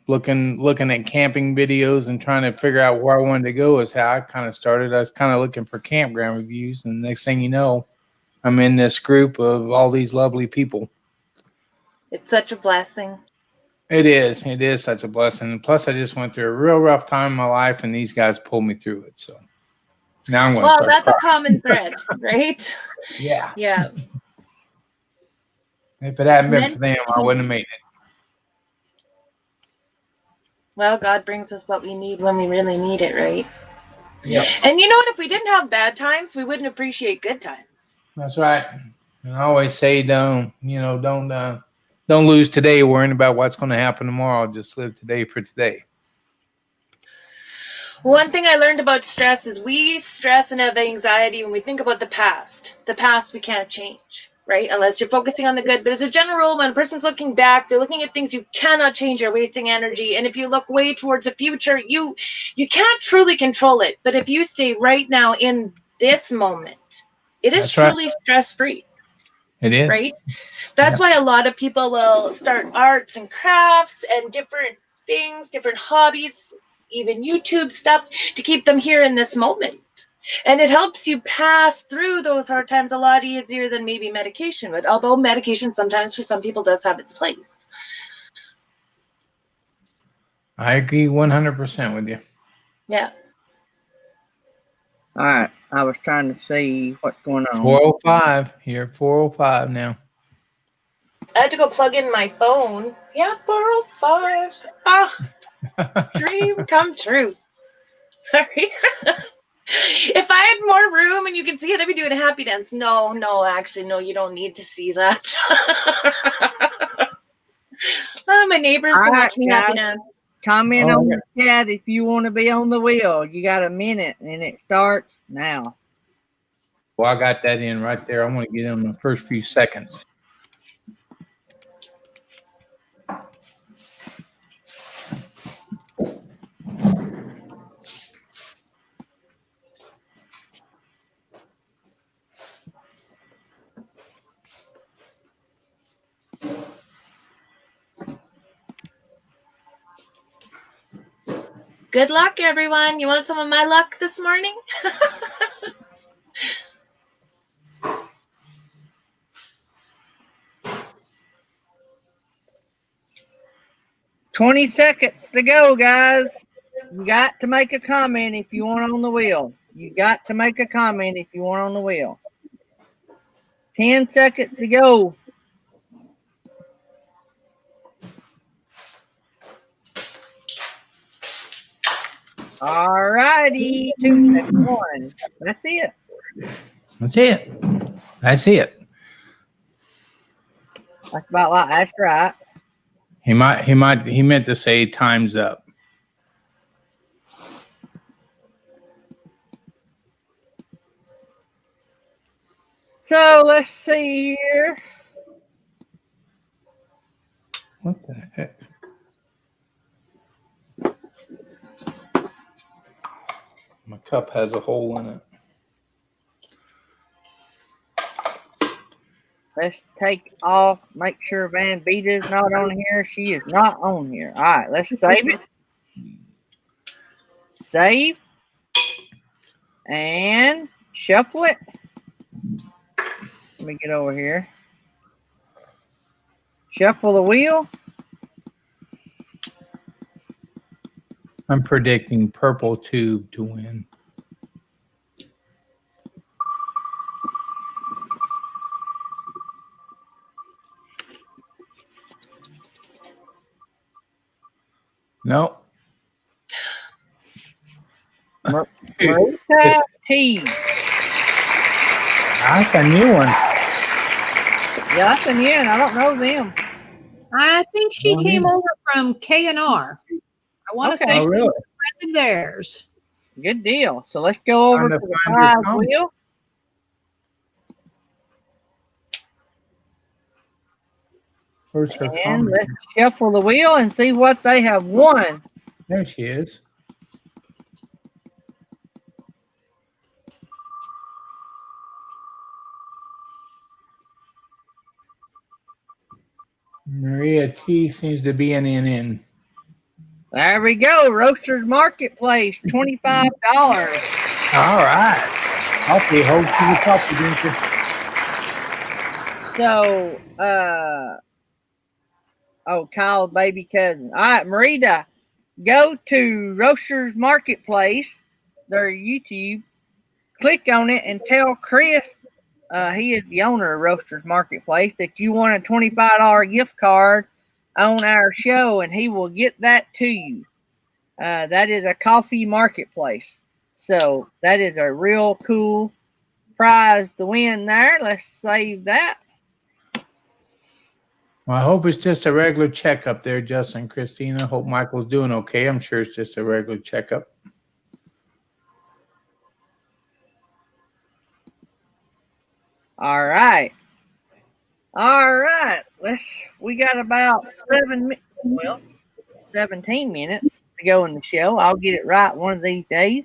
looking at camping videos and trying to figure out where I wanted to go is how I kind of started. I was kind of looking for campground reviews, and the next thing you know, I'm in this group of all these lovely people. It's such a blessing. It is such a blessing. And plus, I just went through a real rough time in my life, and these guys pulled me through it. So now I'm going to start. Well, that's a common thread, right? Yeah. Yeah. If it hadn't been for them, I wouldn't have made it. Well, God brings us what we need when we really need it, right? Yeah. And you know what? If we didn't have bad times, we wouldn't appreciate good times. That's right. And I always say, don't lose today worrying about what's going to happen tomorrow. Just live today for today. One thing I learned about stress is we stress and have anxiety when we think about the past. The past we can't change, right? Unless you're focusing on the good. But as a general rule, when a person's looking back, they're looking at things you cannot change. You're wasting energy. And if you look way towards the future, you can't truly control it. But if you stay right now in this moment, it is truly stress-free. It is. Right? That's why a lot of people will start arts and crafts and different things, different hobbies, even YouTube stuff to keep them here in this moment. And it helps you pass through those hard times a lot easier than maybe medication would, although medication sometimes for some people does have its place. I agree 100% with you. Yeah. All right. I was trying to see what's going on. 405. You're at 405 now. I had to go plug in my phone. Yeah, 405. Ah, dream come true. Sorry. If I had more room and you can see it, I'd be doing a happy dance. No, actually, no, you don't need to see that. My neighbors can watch me happy dance. Comment on the chat if you want to be on the wheel. You got a minute and it starts now. Well, I got that in right there. I want to get in the first few seconds. Good luck, everyone. You want some of my luck this morning? 20 seconds to go, guys. You got to make a comment if you want on the wheel. You got to make a comment if you want on the wheel. 10 seconds to go. All righty. 2, 1. That's it. That's it. That's it. That's about like that's right. He meant to say time's up. So let's see here. What the heck? My cup has a hole in it. Let's take off. Make sure Van Vida is not on here. She is not on here. All right, let's save it. Save. And shuffle it. Let me get over here. Shuffle the wheel. I'm predicting Purple Tube to win. No. Marita T. That's a new one. Yeah, that's a new one. I don't know them. I think she came over from K&R. I want to say Oh, really? she's a friend of theirs. Good deal. So let's go over to the find her 5 wheel. Where's her And comment? let's shuffle the wheel and see what they have won. There she is. Maria T seems to be an in. There we go. Roasters Marketplace, $25. All right. I'll be hope to the coffee drinker. So, Kyle, baby cousin. All right, Marita, go to Roasters Marketplace, their YouTube, click on it and tell Chris, he is the owner of Roasters Marketplace, that you want a $25 gift card on our show, and he will get that to you. That is a coffee marketplace. So that is a real cool prize to win there. Let's save that. Well, I hope it's just a regular checkup there, Justin, Christina. Hope Michael's doing okay. I'm sure it's just a regular checkup. All right. We got about 17 minutes to go in the show. I'll get it right one of these days.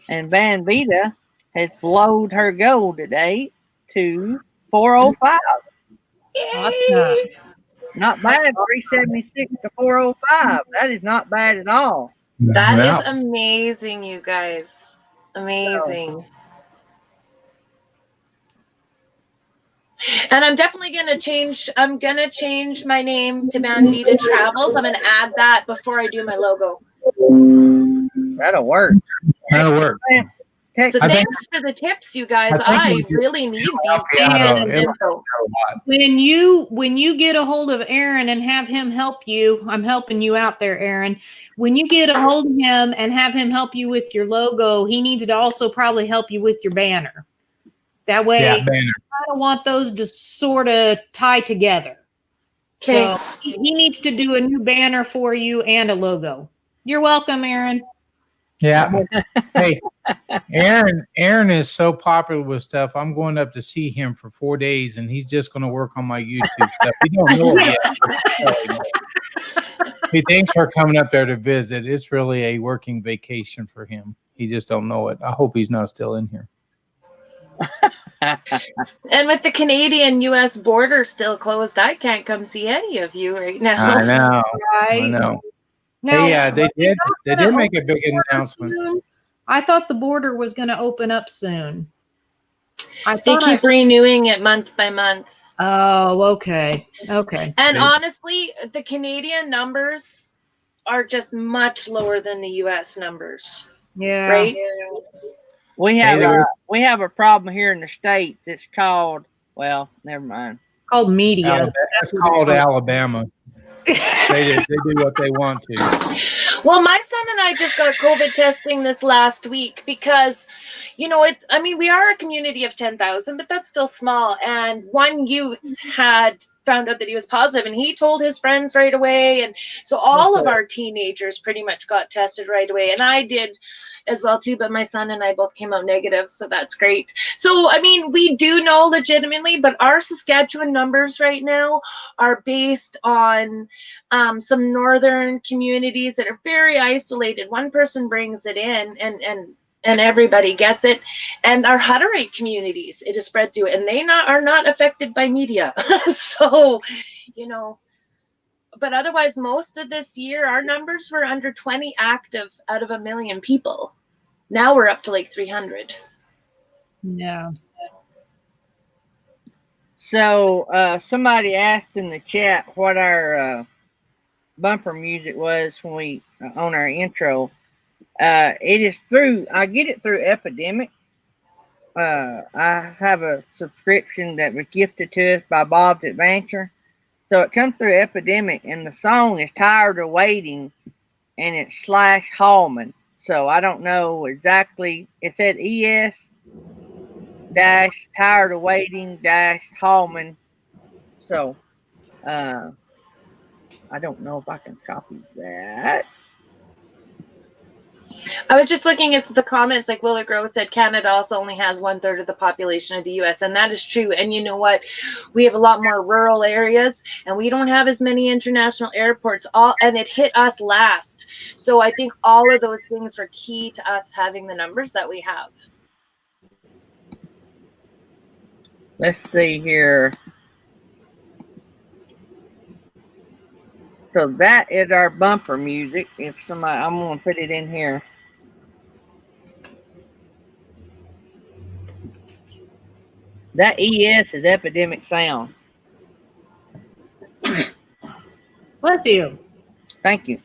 And Van Vida has blowed her goal today to 405. Yay! Not bad, 376 to 405. That is not bad at all. That Wow. is amazing, you guys. Amazing. And I'm definitely gonna change my name to Van Vida Travels. I'm gonna add that before I do my logo. That'll work. That'll work. So thanks for the tips, you guys. I really need these info. When you get a hold of Aaron and have him help you, I'm helping you out there, Aaron. When you get a hold of him and have him help you with your logo, he needs to also probably help you with your banner. That way, I don't want those to sort of tie together. Okay. So he needs to do a new banner for you and a logo. You're welcome, Aaron. Yeah. Hey, Aaron is so popular with stuff. I'm going up to see him for 4 days, and he's just going to work on my YouTube stuff. We don't know it yet. Hey, thanks for coming up there to visit. It's really a working vacation for him. He just don't know it. I hope he's not still in here. And with the Canadian-U.S. border still closed, I can't come see any of you right now. I know. Right. I know. Now, Hey, they did. They gonna did make a open big the border announcement. soon? I thought the border was going to open up soon. They keep renewing it month by month. Oh, okay. Okay. And honestly, the Canadian numbers are just much lower than the US numbers. Yeah. Right? We have a problem here in the States. It's called, well, never mind. Called media. Alabama. It's called Alabama. They do what they want to. Well, my son and I just got COVID testing this last week because, we are a community of 10,000, but that's still small. And one youth had found out that he was positive and he told his friends right away. And so all of our teenagers pretty much got tested right away. And I did as well too, but my son and I both came out negative, so that's great. So, we do know legitimately, but our Saskatchewan numbers right now are based on some northern communities that are very isolated. One person brings it in and everybody gets it. And our Hutterite communities, it is spread through, and they are not affected by media. So, but otherwise, most of this year, our numbers were under 20 active out of 1 million people. Now we're up to like 300. Yeah. So somebody asked in the chat what our bumper music was when we on our intro. It is I get it through Epidemic. I have a subscription that was gifted to us by Bob's Adventure. So it comes through Epidemic, and the song is Tired of Waiting, and it's /Hallman. So I don't know exactly. It said ES Tired of Waiting Hallman. So I don't know if I can copy that. I was just looking at the comments, like Willard Grove said, Canada also only has 1/3 of the population of the US, and that is true. And you know what? We have a lot more rural areas, and we don't have as many international airports, and it hit us last. So I think all of those things are key to us having the numbers that we have. Let's see here. So that is our bumper music. If somebody, I'm going to put it in here. That ES is Epidemic Sound. Bless you. Thank you.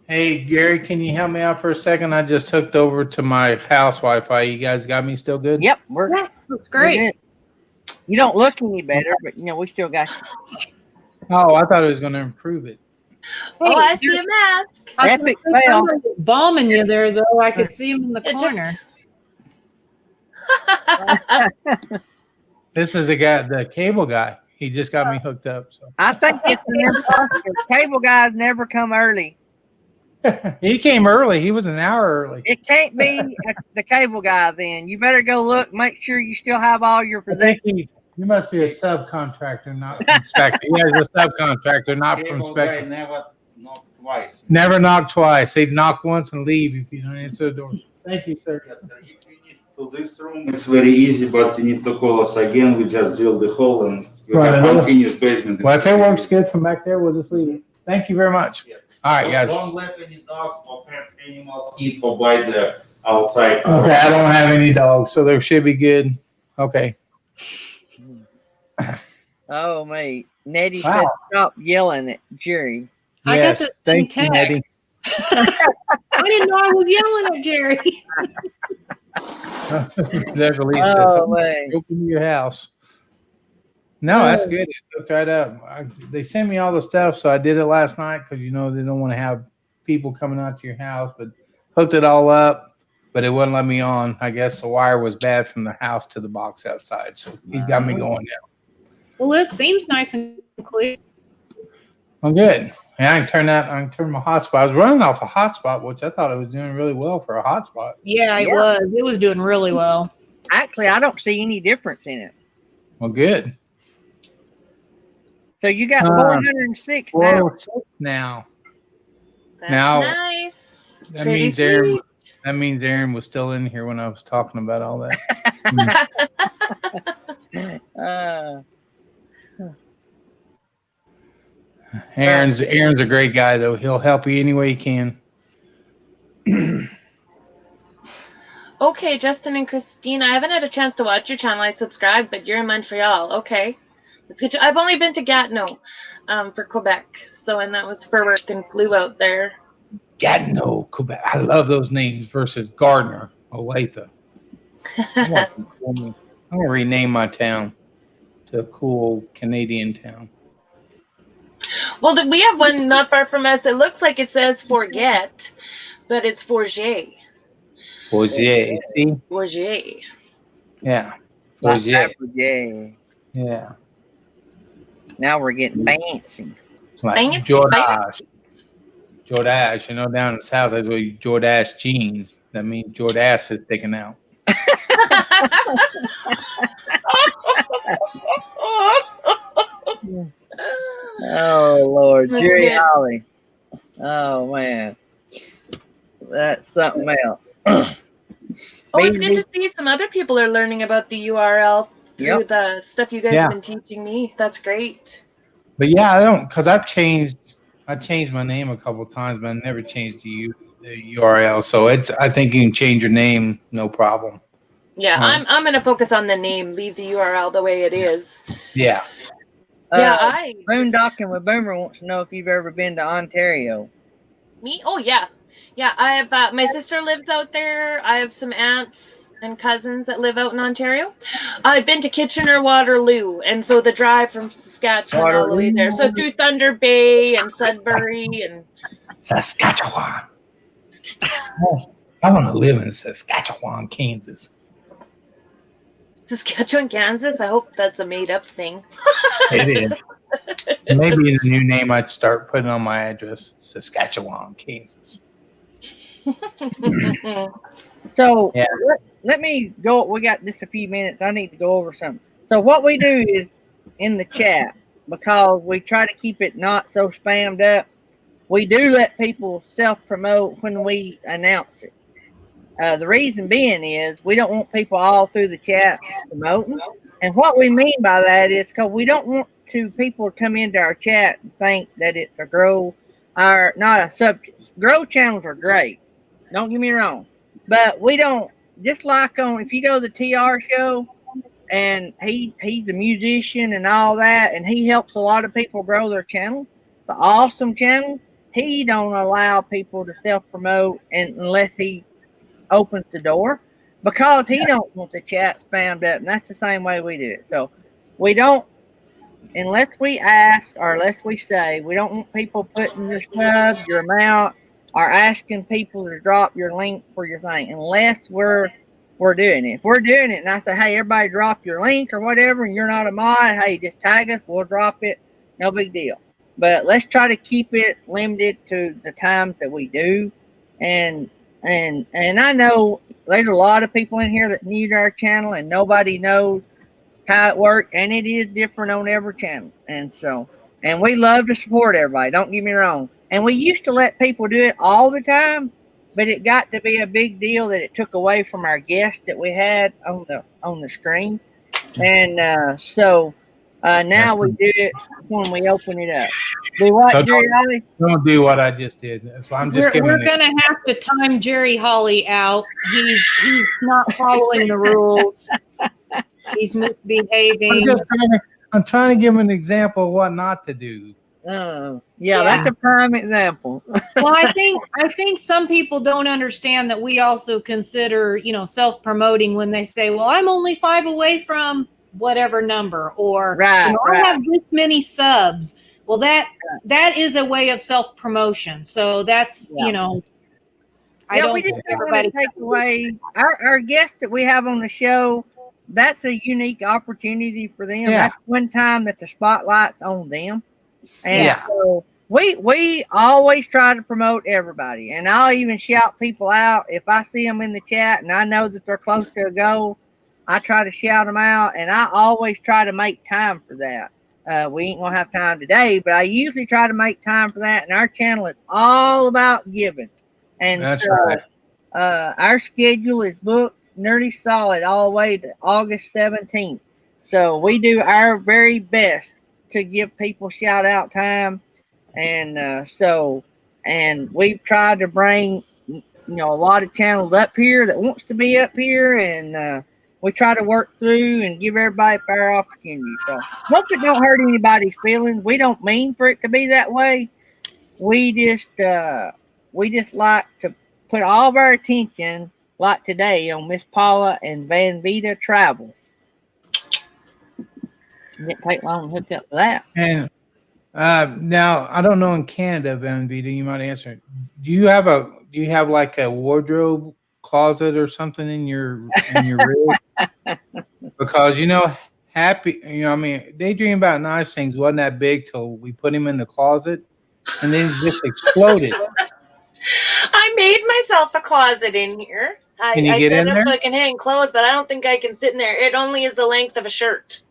Hey, Gary, can you help me out for a second? I just hooked over to my house Wi-Fi. You guys got me still good? Yep, That's great. You don't look any better, but we still got you. Oh, I thought it was going to improve it. Hey, I see a mask. Epic fail. Bombing you there, though. I could see him in the corner. This is the cable guy. He just got me hooked up. So I think it's an imposter. Cable guys never come early. he came early. He was an hour early. It can't be the cable guy then. You better go look. Make sure you still have all your possessions. You must be a subcontractor, not from Spectre. He is a subcontractor, not from Spectre. Never knock twice. Never knock twice. They'd knock once and leave if you don't answer the door. Thank you, sir. If you need to this room, it's very easy, but you need to call us again. We just drill the hole and you have unfinished basement. Well, if it works good from back there, we'll just leave it. Thank you very much. Yes. All right, guys. Don't let any dogs or pets, animals eat or bite the outside. Okay, I don't have any dogs, so there should be good. Okay. Oh, mate. Nettie said stop yelling at Jerry. Yes, thank you, Nettie. I didn't know I was yelling at Jerry. Definitely open your house. No, that's good. It looked right up. They sent me all the stuff, so I did it last night because they don't want to have people coming out to your house. But hooked it all up, but it wouldn't let me on. I guess the wire was bad from the house to the box outside, so he's got me going now. Well, it seems nice and clear. I'm good. And I can turn my hotspot. I was running off a hotspot, which I thought it was doing really well for a hotspot. Yeah, it was. It was doing really well. Actually, I don't see any difference in it. Well, good. So you got 406 now. 406 now. That's Now, nice. That Pretty means sweet. Aaron was still in here when I was talking about all that. Aaron's a great guy though. He'll help you any way he can. Okay, Justin and Christine, I haven't had a chance to watch your channel. I subscribed, but you're in Montreal. Okay. It's good. I've only been to Gatineau for Quebec. So, and that was for work and flew out there. Gatineau, Quebec. I love those names versus Gardner, Olathe. I'm going to rename my town to a cool Canadian town. Well, we have one not far from us. It looks like it says forget, but it's Forget. Forget, see? Forget. Yeah. Forget. Yeah. Now we're getting fancy. Like Fancy, Jordache. Jordache, you know, down in the South, that's where Jordache jeans. That means Jordache is sticking out. Oh Lord, That's Jerry good. Holly. Oh man, that's something else. Oh, it's good to see some other people are learning about the URL through the stuff you guys have been teaching me. That's great. But yeah, I don't, because I changed my name a couple of times, but I never changed the URL. So I think you can change your name, no problem. Yeah, I'm going to focus on the name. Leave the URL the way it is. Yeah. Boondocking with Boomer wants to know if you've ever been to Ontario. Me? Oh yeah. Yeah, I have my sister lives out there. I have some aunts and cousins that live out in Ontario. I've been to Kitchener-Waterloo, and so the drive from Saskatchewan all the way there. So through Thunder Bay and Sudbury and Saskatchewan. Oh, I want to live in Saskatchewan, Kansas. Saskatchewan, Kansas? I hope that's a made-up thing. It is. Maybe the new name I'd start putting on my address, Saskatchewan, Kansas. So let me go. We got just a few minutes. I need to go over something. So what we do is in the chat, because we try to keep it not so spammed up, we do let people self-promote when we announce it. The reason being is we don't want people all through the chat promoting. And what we mean by that is because we don't want people to come into our chat and think that it's a grow or not a subject. Grow channels are great. Don't get me wrong. But we don't, just like if you go to the TR show and he's a musician and all that, and he helps a lot of people grow their channel. It's an awesome channel. He don't allow people to self-promote unless he opens the door, because he don't want the chat spammed up, and that's the same way we do it. So we don't, unless we ask or unless we say, we don't want people putting your sub, your amount, or asking people to drop your link for your thing, unless we're doing it. If we're doing it and I say, hey, everybody drop your link or whatever, and you're not a mod, hey, just tag us, we'll drop it, no big deal. But let's try to keep it limited to the times that we do. And I know there's a lot of people in here that new to our channel and nobody knows how it works, and it is different on every channel. And so, and we love to support everybody, don't get me wrong. And we used to let people do it all the time, but it got to be a big deal that it took away from our guests that we had on the screen. And so now we do it when we open it up. Do what, so Jerry Holly? Don't do what I just did. So I'm just we're going to have to time Jerry Holly out. He's not following the rules. He's misbehaving. I'm trying to give him an example of what not to do. Yeah, that's a prime example. Well, I think some people don't understand that we also consider, self-promoting when they say, well, I'm only 5 away from whatever number, or I have this many subs. Well, that is a way of self-promotion. So that's, I don't we just don't want to take away our guests that we have on the show. That's a unique opportunity for them. Yeah. That's one time that the spotlight's on them. And so we always try to promote everybody. And I'll even shout people out. If I see them in the chat and I know that they're close to a goal, I try to shout them out. And I always try to make time for that. We ain't going to have time today, but I usually try to make time for that. And our channel is all about giving. And that's right. Our schedule is booked nearly solid all the way to August 17th. So we do our very best to give people shout out time. And and we've tried to bring a lot of channels up here that wants to be up here, and we try to work through and give everybody a fair opportunity. So hope it don't hurt anybody's feelings. We don't mean for it to be that way. We just like to put all of our attention, like today, on Miss Paula and Van Vida Travels. It didn't take long to hook up for that. And now I don't know in Canada, Van Vida, you might answer. Do you have like a wardrobe closet or something in your rig? Because Happy, I mean, they dream about nice things. Wasn't that big till we put him in the closet, and then it just exploded. I made myself a closet in here. Can you I get set in up there? so I can hang clothes, but I don't think I can sit in there. It only is the length of a shirt.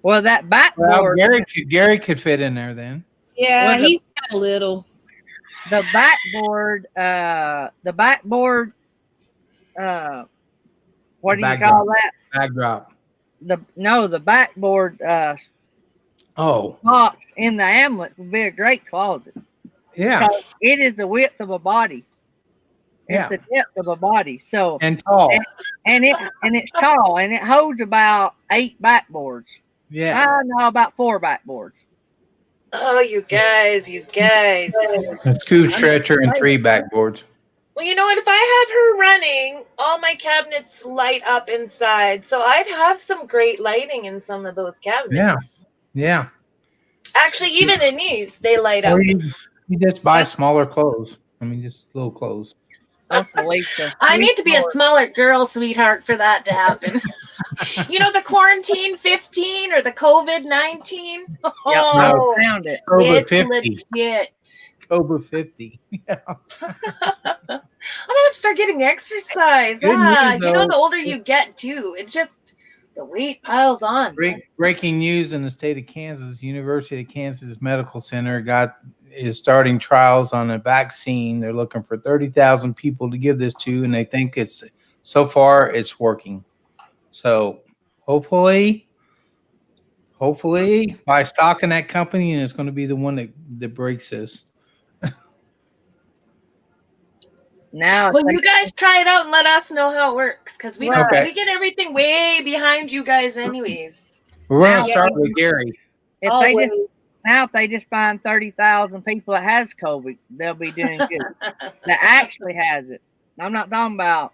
Well, that Well, backboard, Gary could fit in there then. Yeah, Well, he's kind of little. the backboard, what do you call that? Backdrop. The backboard Oh, box in the amulet would be a great closet. yeah. Because it is the width of a body. It's Yeah. the depth of a body. So And tall. and it's tall, and it holds about 8 backboards. Yeah. I know about 4 backboards. Oh, you guys. A scoop stretcher and 3 backboards. Well, you know what? If I had her running, all my cabinets light up inside. So I'd have some great lighting in some of those cabinets. Yeah. Actually, even in these, they light up. Or you just buy smaller clothes. I mean, just little clothes. I need to be a smaller girl, sweetheart, for that to happen. The quarantine 15 or the COVID-19. I found it. It's 50. legit. Over 50. Yeah. I'm gonna have to start getting exercise. Good news, though. The older you get too, it just the weight piles on. Breaking news in the state of Kansas, University of Kansas Medical Center is starting trials on a vaccine. They're looking for 30,000 people to give this to, and they think so far it's working. So hopefully by stocking that company, and it's going to be the one that breaks this. Now, well, you guys try it out and let us know how it works, because we get everything way behind you guys, anyways. We're going to start with Gary. If they just find 30,000 people that has COVID, they'll be doing good. That actually has it. I'm not talking about.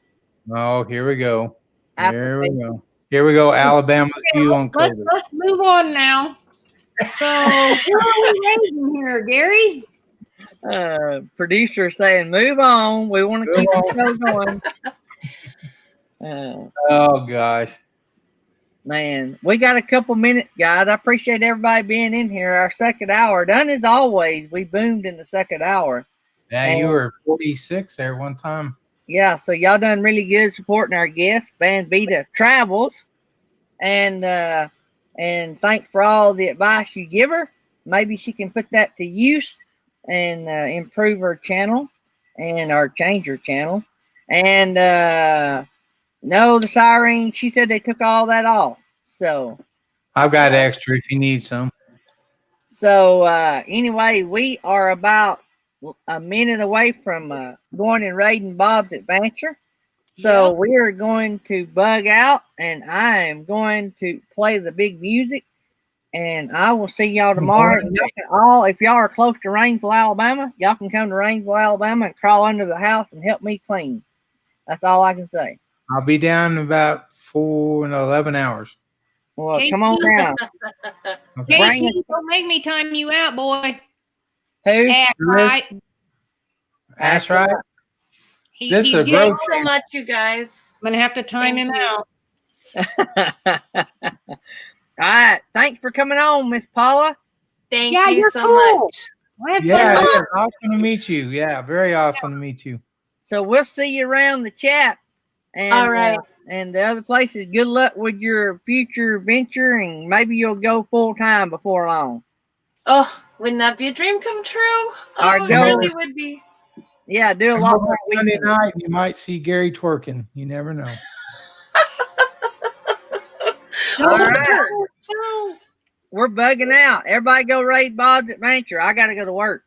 Oh, here we go. Here we go. Alabama view on COVID. Let's move on now. So, who are we raising here, Gary? Producer saying, "Move on. We want to keep the show going." Oh gosh, man, we got a couple minutes, guys. I appreciate everybody being in here. Our second hour, done as always. We boomed in the second hour. Yeah, you were 46 there one time. Yeah, so y'all done really good supporting our guest, Van Vida Travels, and thanks for all the advice you give her. Maybe she can put that to use and improve her channel or change her channel. And no, the siren, she said they took all that off. So I've got extra if you need some. So anyway, we are about a minute away from going and raiding Bob's Adventure. So we are going to bug out, and I am going to play the big music. And I will see y'all tomorrow. If y'all are close to Rainsville, Alabama, y'all can come to Rainsville, Alabama and crawl under the house and help me clean. That's all I can say. I'll be down in about 11 hours. Well, come on down. Okay. Don't make me time you out, boy. Who? That's right. That's right. This is a road so much, you guys. I'm gonna have to time him out. All right. Thanks for coming on, Miss Paula. Thank you so much. Yeah, it's awesome to meet you. Yeah, very awesome to meet you. So we'll see you around the chat. And, all right. And the other places, good luck with your future venture, and maybe you'll go full time before long. Oh, wouldn't that be a dream come true? Oh, it really would be. Yeah, do a lot more. Sunday night, you might see Gary twerking. You never know. All right. We're bugging out. Everybody go raid Bob's Adventure. I got to go to work.